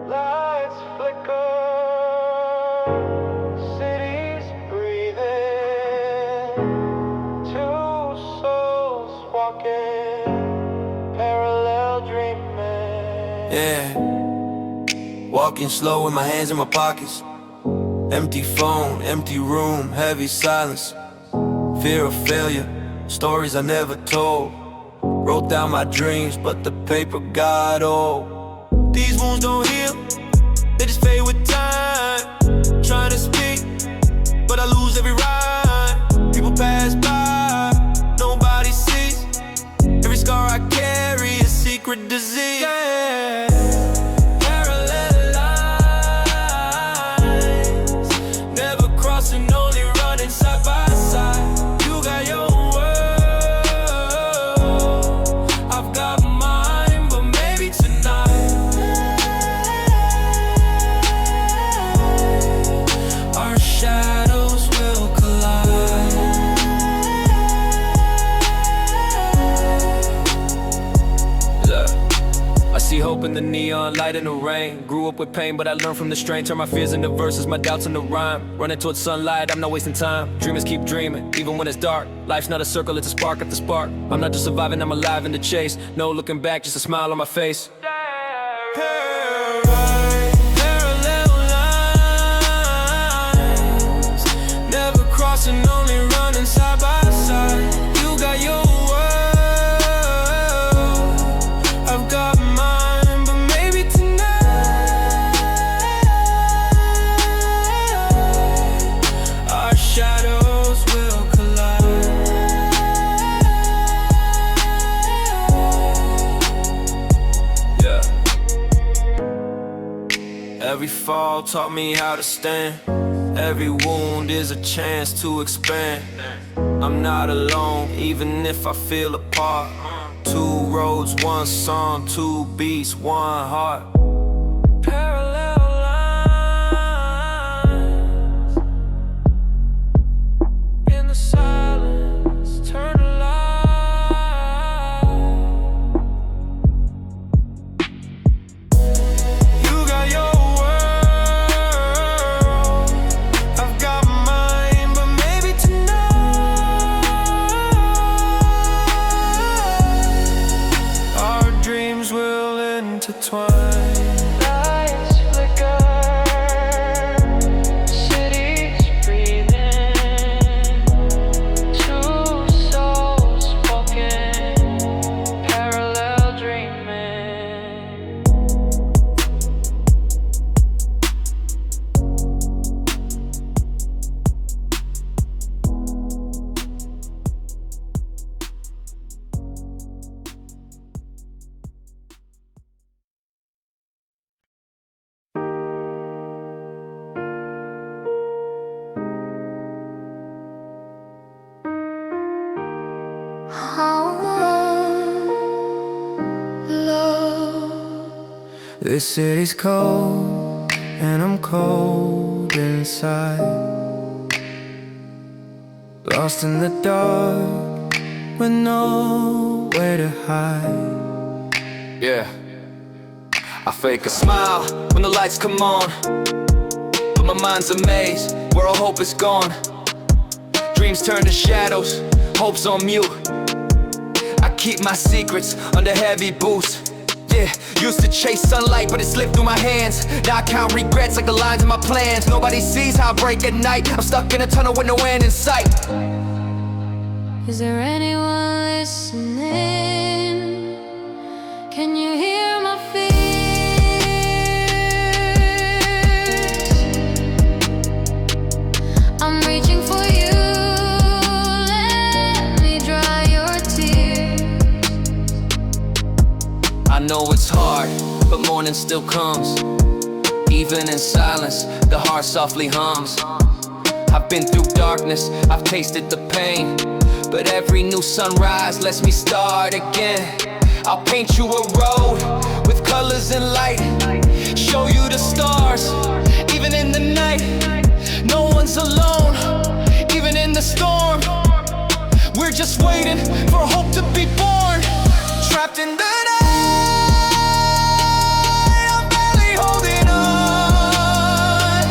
Lights flicker, cities breathing, two souls walking, parallel dreaming. Yeah, walking slow with my hands in my pockets. Empty phone, empty room, heavy silence. Fear of failure, stories I never told. Wrote down my dreams, but the paper got old. These wounds don't heal, they just fade with time. Trying to speak, but I lose every rhyme. People pass by, nobody sees. Every scar I carry is secret disease. Yeah. Parallel lines, never crossing, only running side by side. You got your own world, I've got mine, but maybe tonight our shadows will collide. Look, I see hope in the neon, light in the rain. Grew up with pain, but I learned from the strain. Turn my fears into verses, my doubts into rhyme. Running towards sunlight, I'm not wasting time. Dreamers keep dreaming, even when it's dark. Life's not a circle, it's a spark after spark. I'm not just surviving, I'm alive in the chase. No looking back, just a smile on my face. Parallel lines, Every fall taught me how to stand. Every wound is a chance to expand. I'm not alone, even if I feel apart. Two roads, one song, two beats, one heart. Parallel lines in the silence, turn the light. You got your world, I've got mine, but maybe tonight our dreams will intertwine. Lights flicker, cities breathing, two souls spoken, parallel dreaming. This city's cold, and I'm cold inside. Lost in the dark, with nowhere to hide. Yeah, I fake a smile when the lights come on, but my mind's a maze where all hope is gone. Dreams turn to shadows, hope's on mute. I keep my secrets under heavy boots. Yeah, used to chase sunlight, but it slipped through my hands. Now I count regrets like the lines in my plans. Nobody sees how I break at night. I'm stuck in a tunnel with no end in sight. Is there anyone listening? Can you hear my fears? I'm reaching for you. Let me dry your tears. I know it's hard, but morning still comes. Even in silence, the heart softly hums. I've been through darkness, I've tasted the pain, but every new sunrise lets me start again. I'll paint you a road with colors and light, show you the stars, even in the night. No one's alone, even in the storm. We're just waiting for hope to be born. Trapped in the night, I'm barely holding on.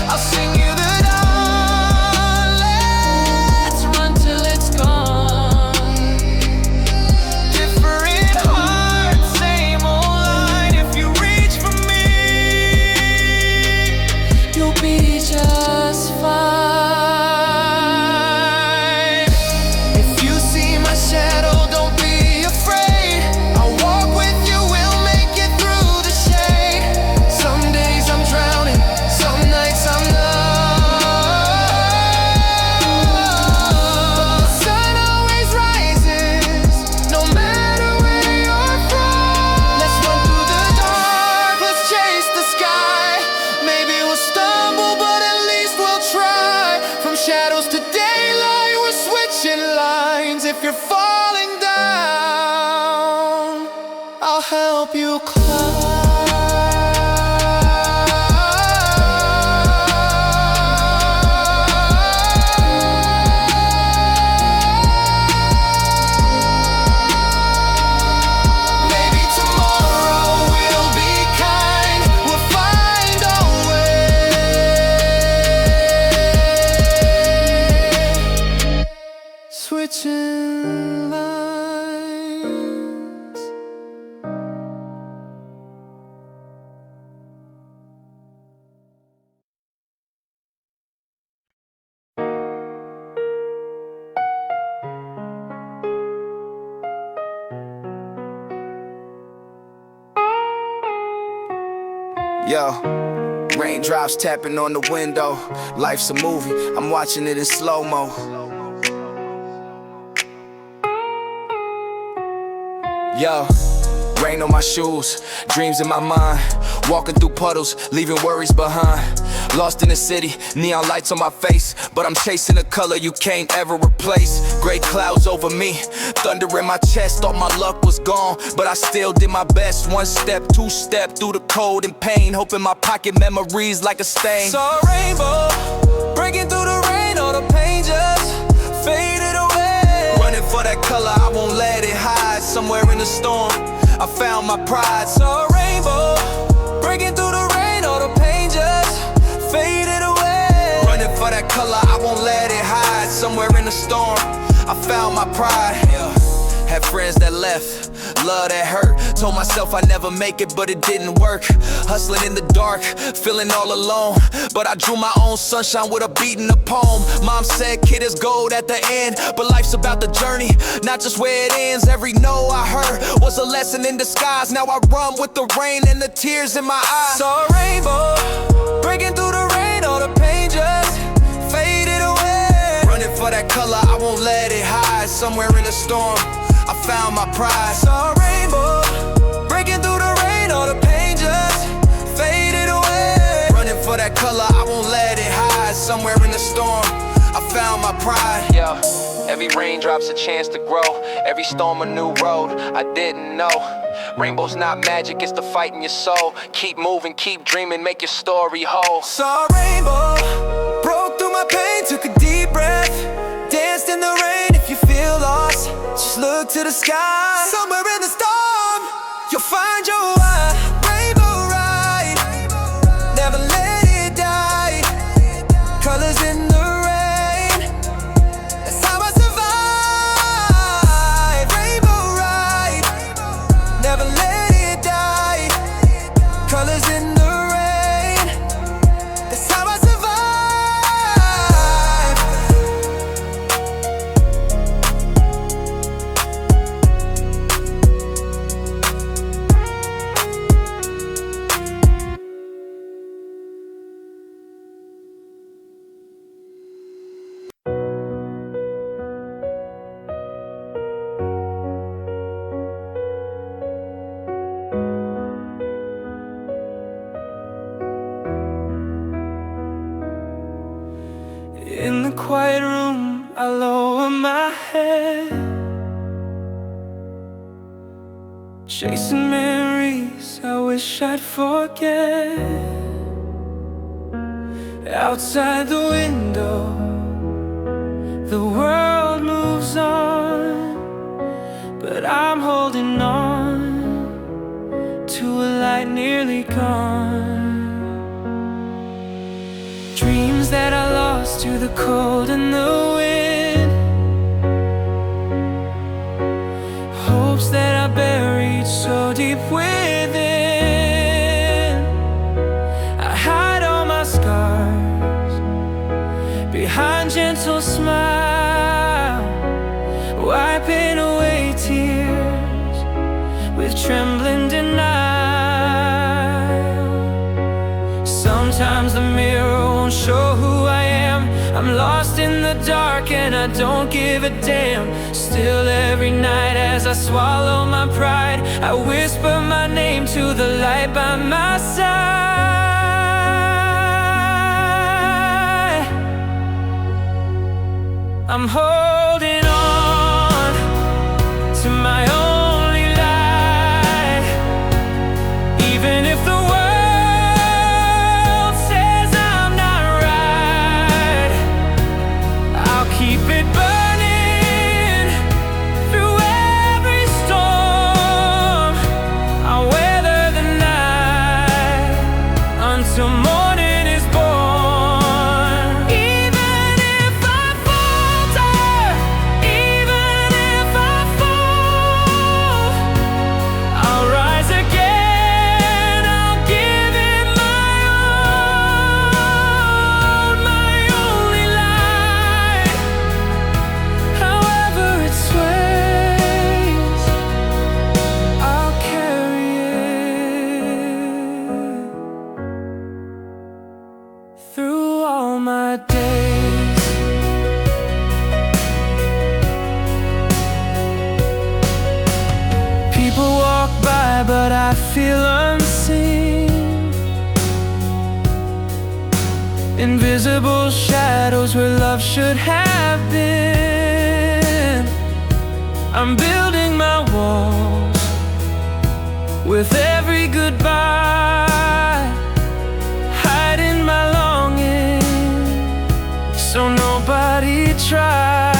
I'll sing you the dawn. Let's run till it's gone. Different hearts, same old line. If you reach for me, you'll be just fine. If you see my shadow, don't be afraid. I'll walk with you, we'll make it through the shade. Some days I'm drowning, some nights I'm lost. The sun always rises, no matter where you're from. Let's run through the dark, let's chase the sky. Maybe we'll stumble, but at least we'll try. From shadows to daylight, we're switching lines. If you're falling down, I'll help you climb. Maybe tomorrow we'll be kind. We'll find a way. Switching lines. Yo, raindrops tapping on the window. Life's a movie, I'm watching it in slow-mo. Yo, Rain on my shoes, dreams in my mind. Walking through puddles, leaving worries behind. Lost in the city, neon lights on my face. But I'm chasing a color you can't ever replace. Gray clouds over me, thunder in my chest. Thought my luck was gone, but I still did my best. One step, two step, through the cold and pain. Hoping my pocket memories like a stain. Saw a rainbow, breaking through the rain. All the pain just faded away. Running for that color, I won't let it hide. Somewhere in the storm, I found my pride. Saw a rainbow, breaking through the rain. All the pain just faded away. Running for that color, I won't let it hide. Somewhere in the storm, I found my pride. Yeah. Had friends that left, love that hurt. Told myself I'd never make it, but it didn't work. Hustling in the dark, feeling all alone. But I drew my own sunshine with a beat and a poem. Mom said, kid, is gold at the end. But life's about the journey, not just where it ends. Every no I heard was a lesson in disguise. Now I run with the rain and the tears in my eyes. Saw a rainbow, breaking through the rain. All the pain just faded away. Running for that color, I won't let it hide. Somewhere in the storm, I found my pride. Saw a rainbow, breaking through the rain. All the pain just faded away. Running for that color, I won't let it hide. Somewhere in the storm, I found my pride. Yeah, every raindrop's a chance to grow. Every storm a new road I didn't know. Rainbow's not magic, it's the fight in your soul. Keep moving, keep dreaming, make your story whole. Saw a rainbow, broke through my pain, took a deep breath. Danced in the rain. If you feel lost, just look to the sky. Somewhere in the storm, you'll find your why. Rainbow ride, never let it die. Colors in the rain, that's how I survive. Rainbow ride, never let it die. Colors in the rain, that's how I survive. In the quiet room, I lower my head, chasing memories I wish I'd forget. Outside the window, the world moves on, but I'm holding on to a light nearly gone. Dreams that I lost to the cold and the wind, hopes that I buried so deep within. I hide all my scars behind gentle smile, wiping away tears with trembling denial. Sometimes the mirror won't show who I am. I'm lost in the dark and I don't give a damn. Still every night as I swallow my pride, I whisper my name to the light by my side. I'm holding on to my only light, even if the world says I'm not right. I'll keep it burning through every storm. I'll weather the night until morning is born. Even if I falter, even if I fall, I'll rise again. I'll give it my all, my only light. However it sways, I'll carry it through all my days. People walk by invisible shadows where love should have been. I'm building my walls with every goodbye, hiding my longing so nobody tries.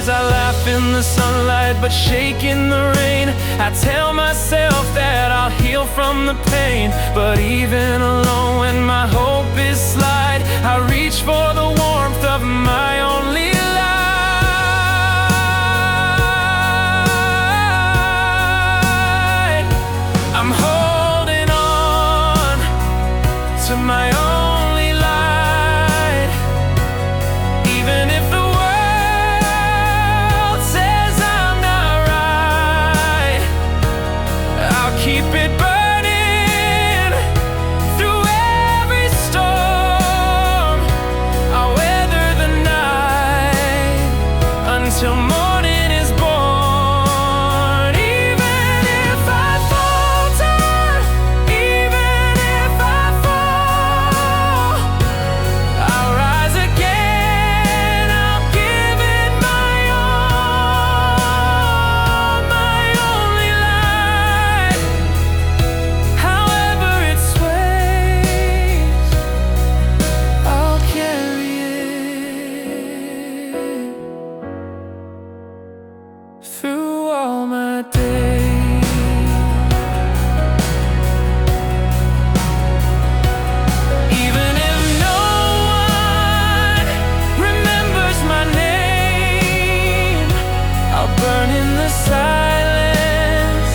I laugh in the sunlight but shake in the rain. I tell myself that I'll heal from the pain, but even alone when my hope is slight, I reach for the warmth of my only light. I'm holding on to my only light, even if the world says I'm not right. I'll keep it burning through every storm. I'll weather the night until morning is born. Even if I falter, even if I fall, I'll rise again. I'll give it my all, my only light. However it sways, I'll carry it through all my days. Even if no one remembers my name, I'll burn in the silence,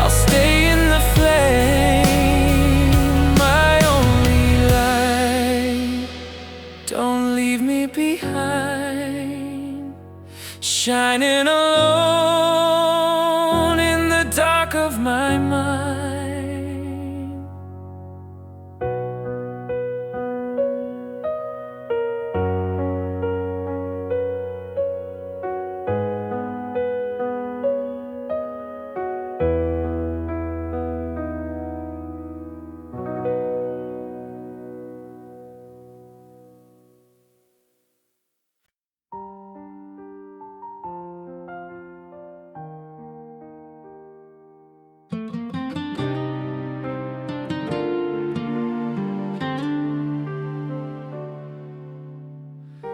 I'll stay in the flame, my only light. Don't leave me behind, shining alone in the dark of my mind.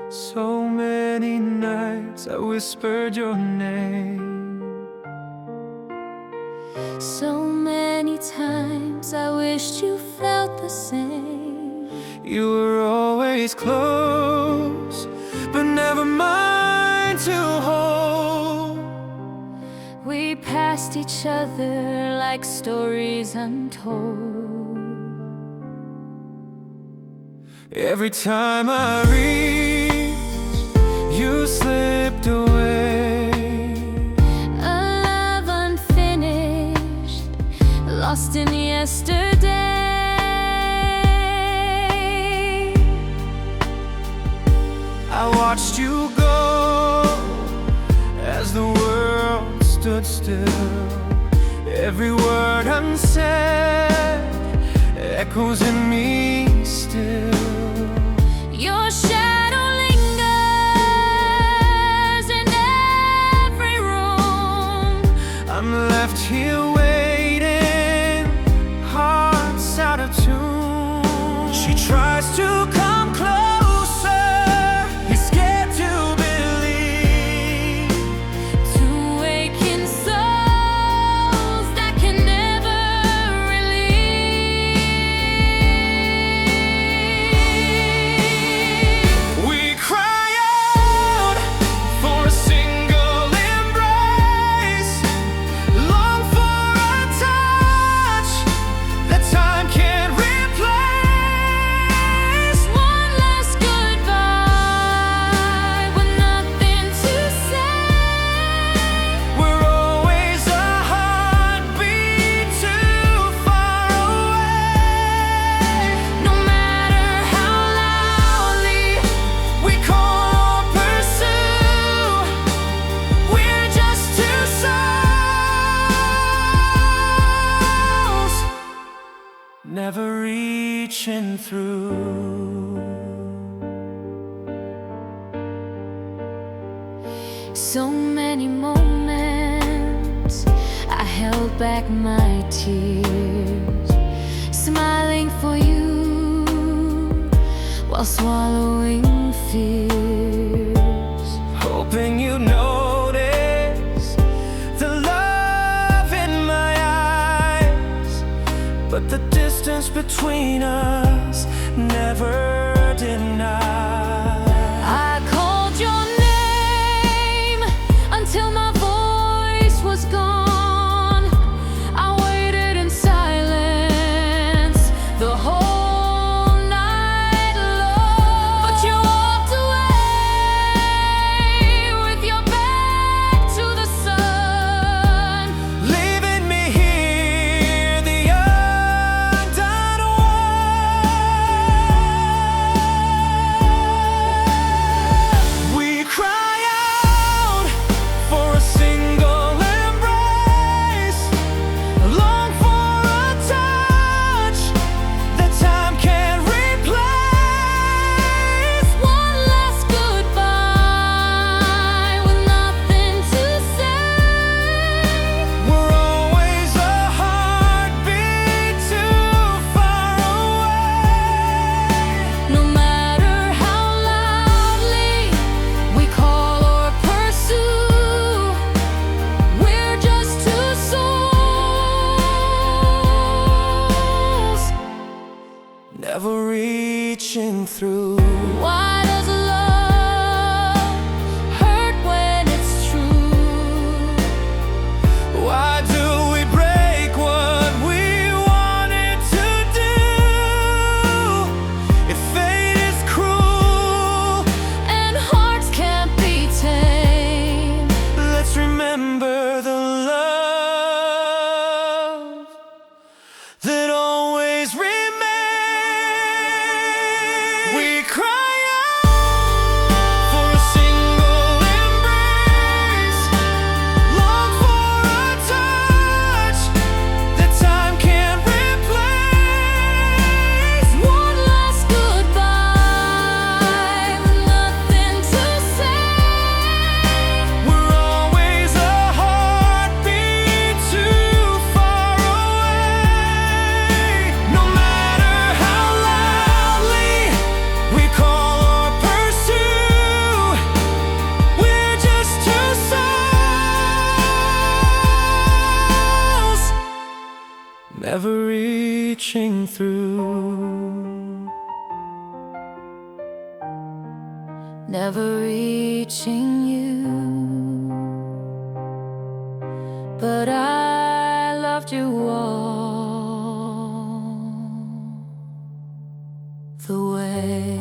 So many nights I whispered your name. So many times I wished you felt the same. You were always close, but never mine to hold. We passed each other like stories untold. Every time I reach, you slipped away. A love unfinished, lost in yesterday. I watched you go as the world stood still. Every word unsaid echoes in me still. Your shadow lingers in every room. I'm left here waiting, hearts out of tune. She tries to come closer, he's scared to believe. Two aching souls that can never release. never reaching through. So many moments I held back my tears, smiling for you while swallowing fears, Hoping you notice the love in my eyes, but the distance between us never denied. I called your name until my voice was gone. I waited in silence the whole night long. But you walked away with your back to the sun. Leaving me here, the undone one. We cry out for a single embrace, long for a touch that time can't replace. One last goodbye with nothing to say. We're always a heartbeat too far away. No matter how loudly we call or pursue, we're just two souls Never reaching through. Why does love hurt when it's true? Why do we break what we wanted to do? If fate is cruel, And hearts can't be tamed. let's remember the love that always remains. We cry out for a single embrace, long for a touch that time can't replace. One last goodbye with nothing to say. We're always a heartbeat too far away. No matter how loudly we call or pursue, we're just two souls never reaching through. Never reaching you, but I loved you all the way.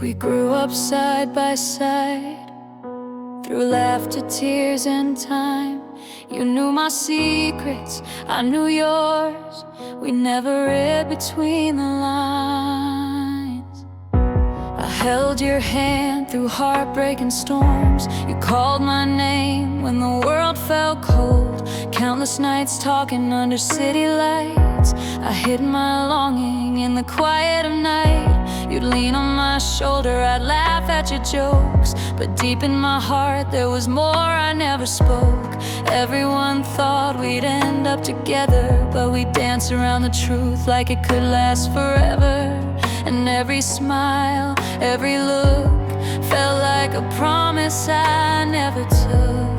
We grew up side by side, through laughter, tears, and time. You knew my secrets, I knew yours. We never read between the lines. I held your hand through heartbreak and storms. You called my name when the world felt cold. Countless nights talking under city lights. I hid my longing in the quiet of night. You'd lean on my shoulder, I'd laugh at your jokes. But deep in my heart there was more I never spoke. Everyone thought we'd end up together, but we'd dance around the truth like it could last forever. And every smile, every look felt like a promise I never took.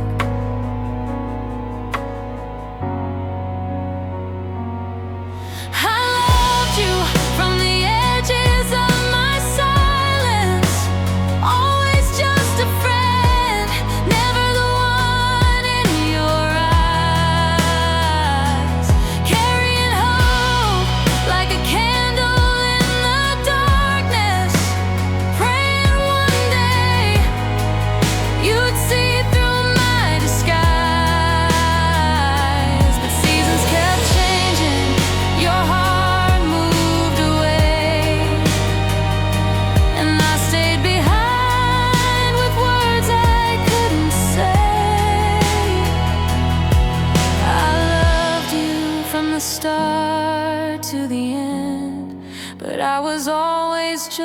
I loved you from the edges of my silence, always just a friend, never the one in your eyes, carrying hope like a candle in the darkness, praying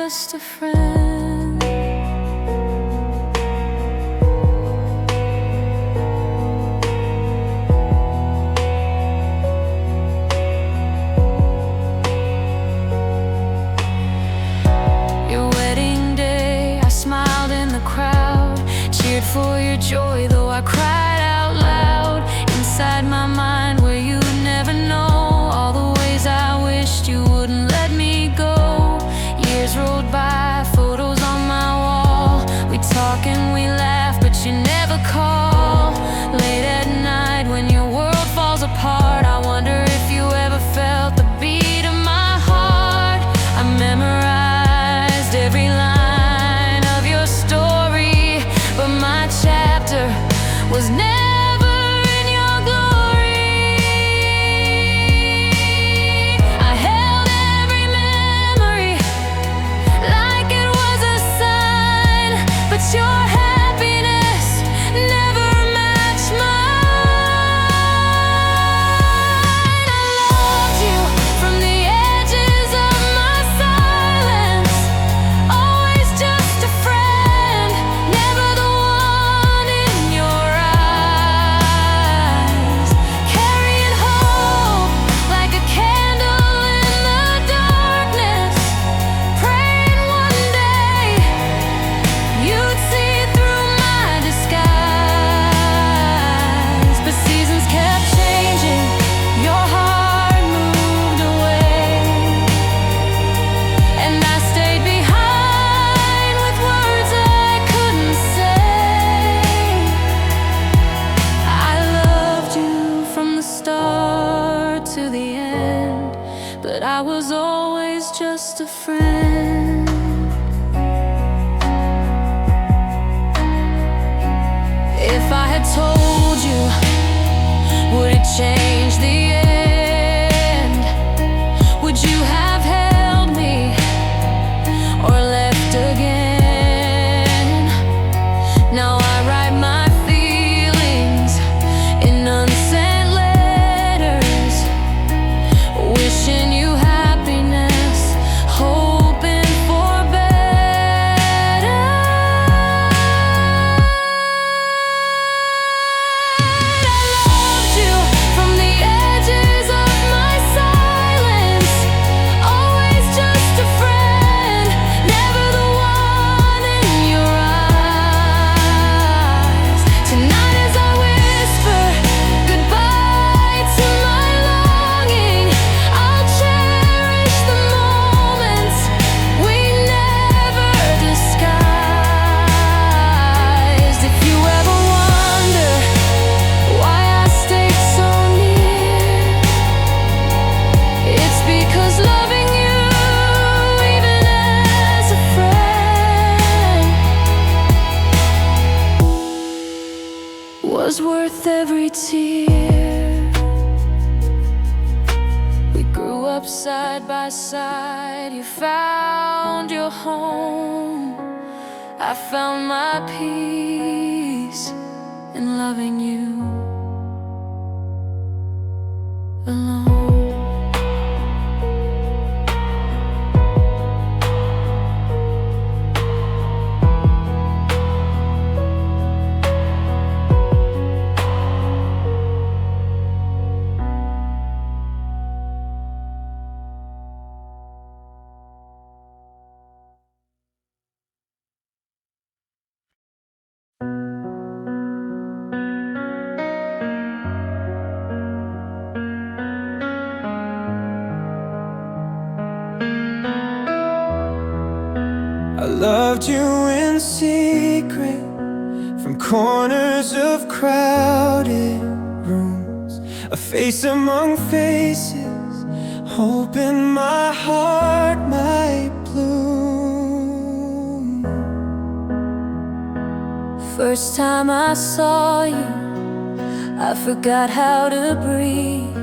just a friend. Your wedding day, I smiled in the crowd, cheered for your joy, though I cried out loud. Inside my mind where you'd never know all the ways I wished you wouldn't let me go. Years rolled by, photos on my wall. We talk and we laugh, but you never call. Late at night when your world falls apart, I wonder if you ever felt the beat of my heart. I memorized every line of your story, but my chapter was never in your glory. I held every memory like it was a sign, but your happiness never matched mine. I loved you from the edges of my silence, always just a friend, never the one in your eyes. Carrying hope like a candle in the darkness, praying one day you'd see through my disguise. But seasons kept changing, your heart moved away, and I stayed behind with words I couldn't say. I loved you from the start to the end, but I was always just a friend. If I had told you, would it change the end? Would you have held me or left again? Now I write my feelings in unsent letters, wishing you happiness, hoping for better. I loved you from the edges of my silence, always just a friend, never the one in your eyes. Tonight as I whisper goodbye to my longing, I'll cherish the moments we never disguised. If you ever wonder why I stayed so near, it's because loving you, even as a friend, was worth every tear. We grew up side by side. You found your home, I found my peace in loving you alone. I loved you in secret, from corners of crowded rooms, a face among faces, hoping my heart might bloom. First time I saw you, I forgot how to breathe.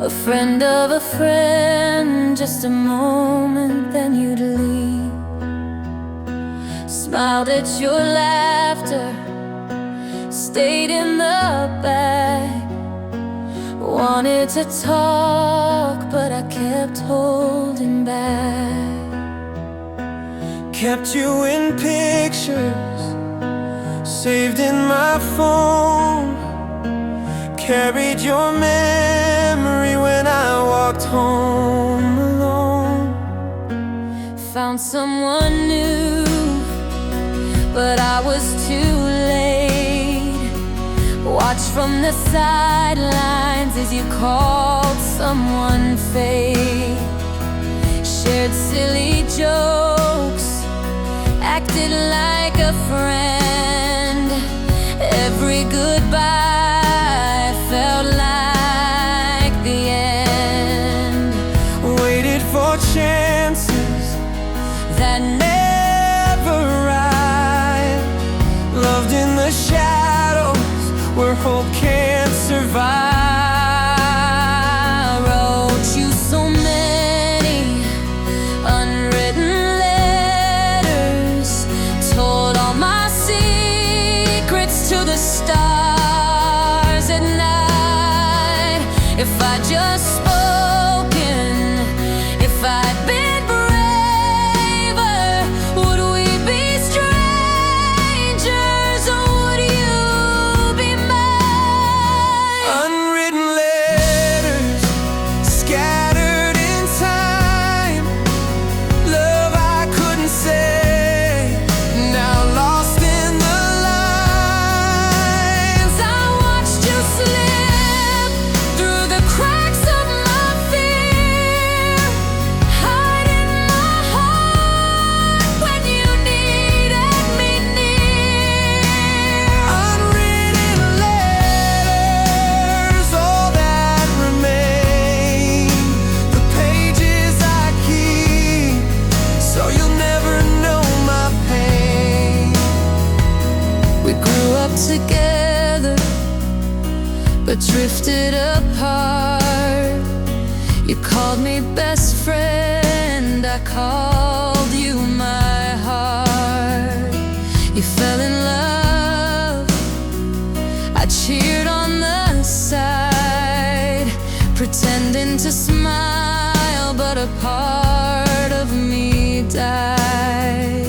A friend of a friend, just a moment, then you'd leave. Smiled at your laughter, stayed in the back. Wanted to talk, but I kept holding back. Kept you in pictures, saved in my phone. Carried your memory when I walked home alone. Found someone new, but I was too late. Watched from the sidelines as you called someone fake. Shared silly jokes, acted like a friend. Every goodbye felt like the end. Waited for chances That never arrived. Loved in the shadows where hope can't survive. wrote you so many unwritten letters, told all my secrets to the stars at night. If I just spoken, if I'd been braver, would we be strangers or would you be mine? Unwritten letters scattered in time. Love I couldn't say, now lost in the lines. I watched you slip through the cracks of my fear, hiding my heart when you needed me near. Unwritten letters, all that remain. The pages I keep, so you'll never know my pain. We grew up together, but drifted apart. You called me best friend, I called you my heart. You fell in love, I cheered on the side, pretending to smile, but a part of me died.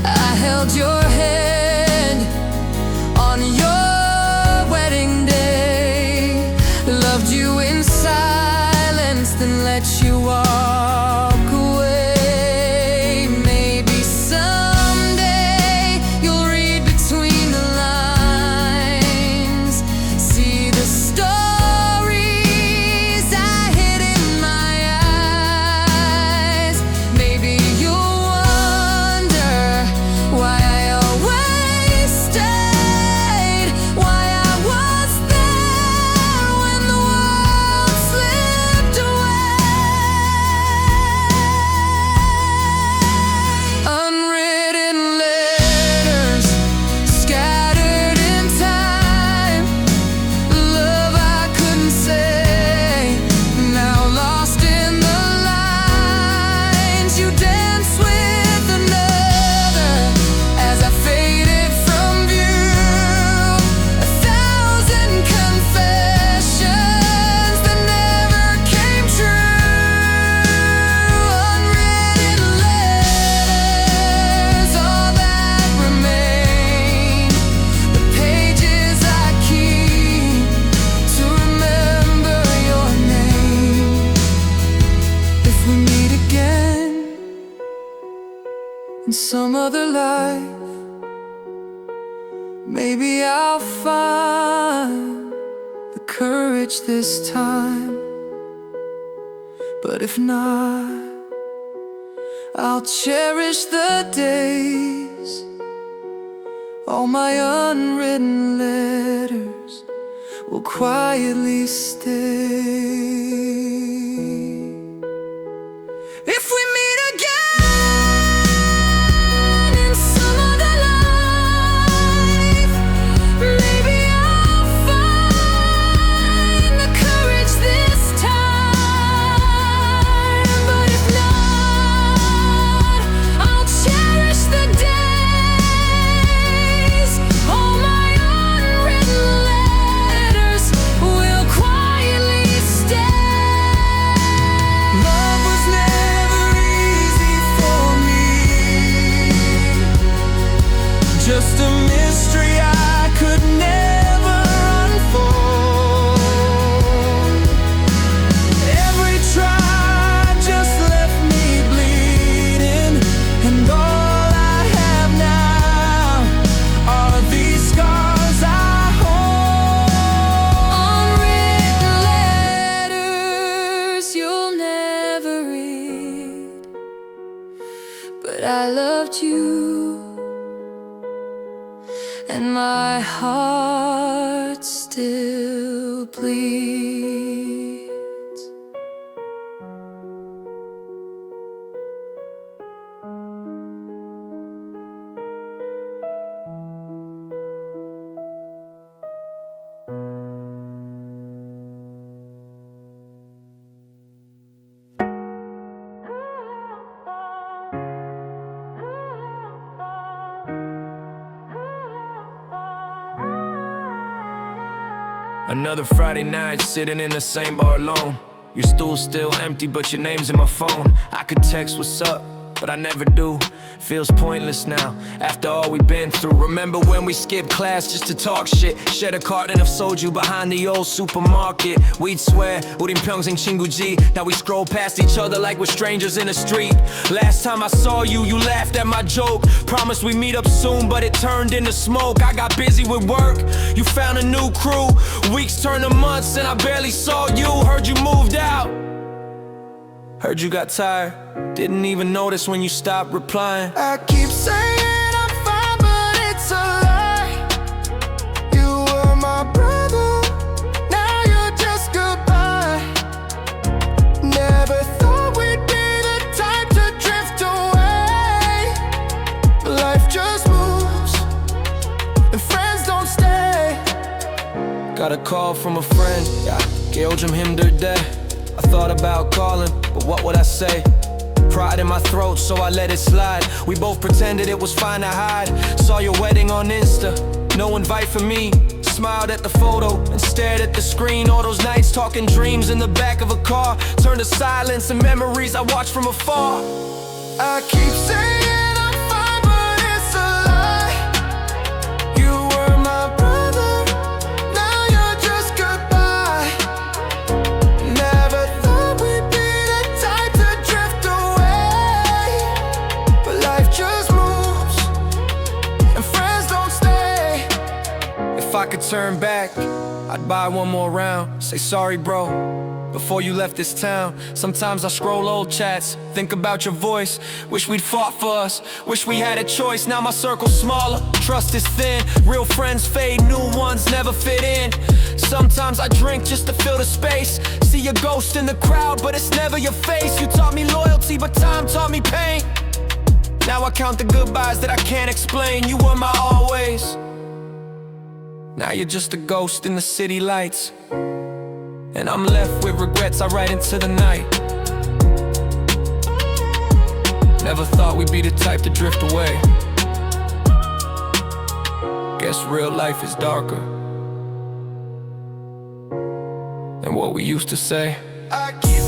I held your head on your wedding day, loved you in silence, then let you walk away. Maybe someday you'll read between the lines, see the stories I hid in my eyes. Maybe you'll wonder why I always stayed, why I was there when the world slipped away. Unwritten letters scattered in time. Love I couldn't say, now lost in the lines. You danced with another as I faded from view. 1,000 confessions that never came true. Unwritten letters, all that remain. The pages I keep to remember your name. If we meet again in some other life, maybe I'll find the courage this time. But if not, I'll cherish the days, all my unwritten letters will quietly stay. If we meet again in some other life, maybe I'll find the courage this time. But if not, I'll cherish the days, all my unwritten letters will quietly stay. I loved you, and my heart still bleeds. Another Friday night, sitting in the same bar alone. Your stool's still empty, but your name's in my phone. I could text what's up, but I never do. Feels pointless now, after all we've been through. Remember when we skipped class just to talk shit? Shared a carton of soju behind the old supermarket. We'd swear, 우린 평생 친구지. Now we scroll past each other like we're strangers in the street. Last time I saw you, you laughed at my joke. Promised we'd meet up soon, but it turned into smoke. I got busy with work, you found a new crew. Weeks turned to months and I barely saw you. Heard you moved out, heard you got tired. Didn't even notice when you stopped replying. I keep saying I'm fine, but it's a lie. You were my brother, now you're just goodbye. Never thought we'd be the type to drift away. But life just moves, and friends don't stay. Got a call from a friend, yeah, 좀 힘들대. I thought about calling, but what would I say? Pride in my throat, so I let it slide. We both pretended it was fine to hide. Saw your wedding on Insta, no invite for me. Smiled at the photo and stared at the screen. All those nights talking dreams in the back of a car turned to silence and memories I watched from afar. I keep saying I'm fine, but it's a lie. You were my brother, now you're just goodbye. Never thought we'd be the type to drift away. But life just moves, and friends don't stay. If I could turn back, I'd buy one more round. Say sorry, bro, before you left this town. Sometimes I scroll old chats, think about your voice. Wish we'd fought for us, wish we had a choice. Now my circle's smaller, trust is thin. Real friends fade, new ones never fit in. Sometimes I drink just to fill the space. See a ghost in the crowd, but it's never your face. You taught me loyalty, but time taught me pain. Now I count the goodbyes that I can't explain. You were my always, now you're just a ghost in the city lights. And I'm left with regrets I write into the night. Never thought we'd be the type to drift away. Guess real life is darker than what we used to say. I keep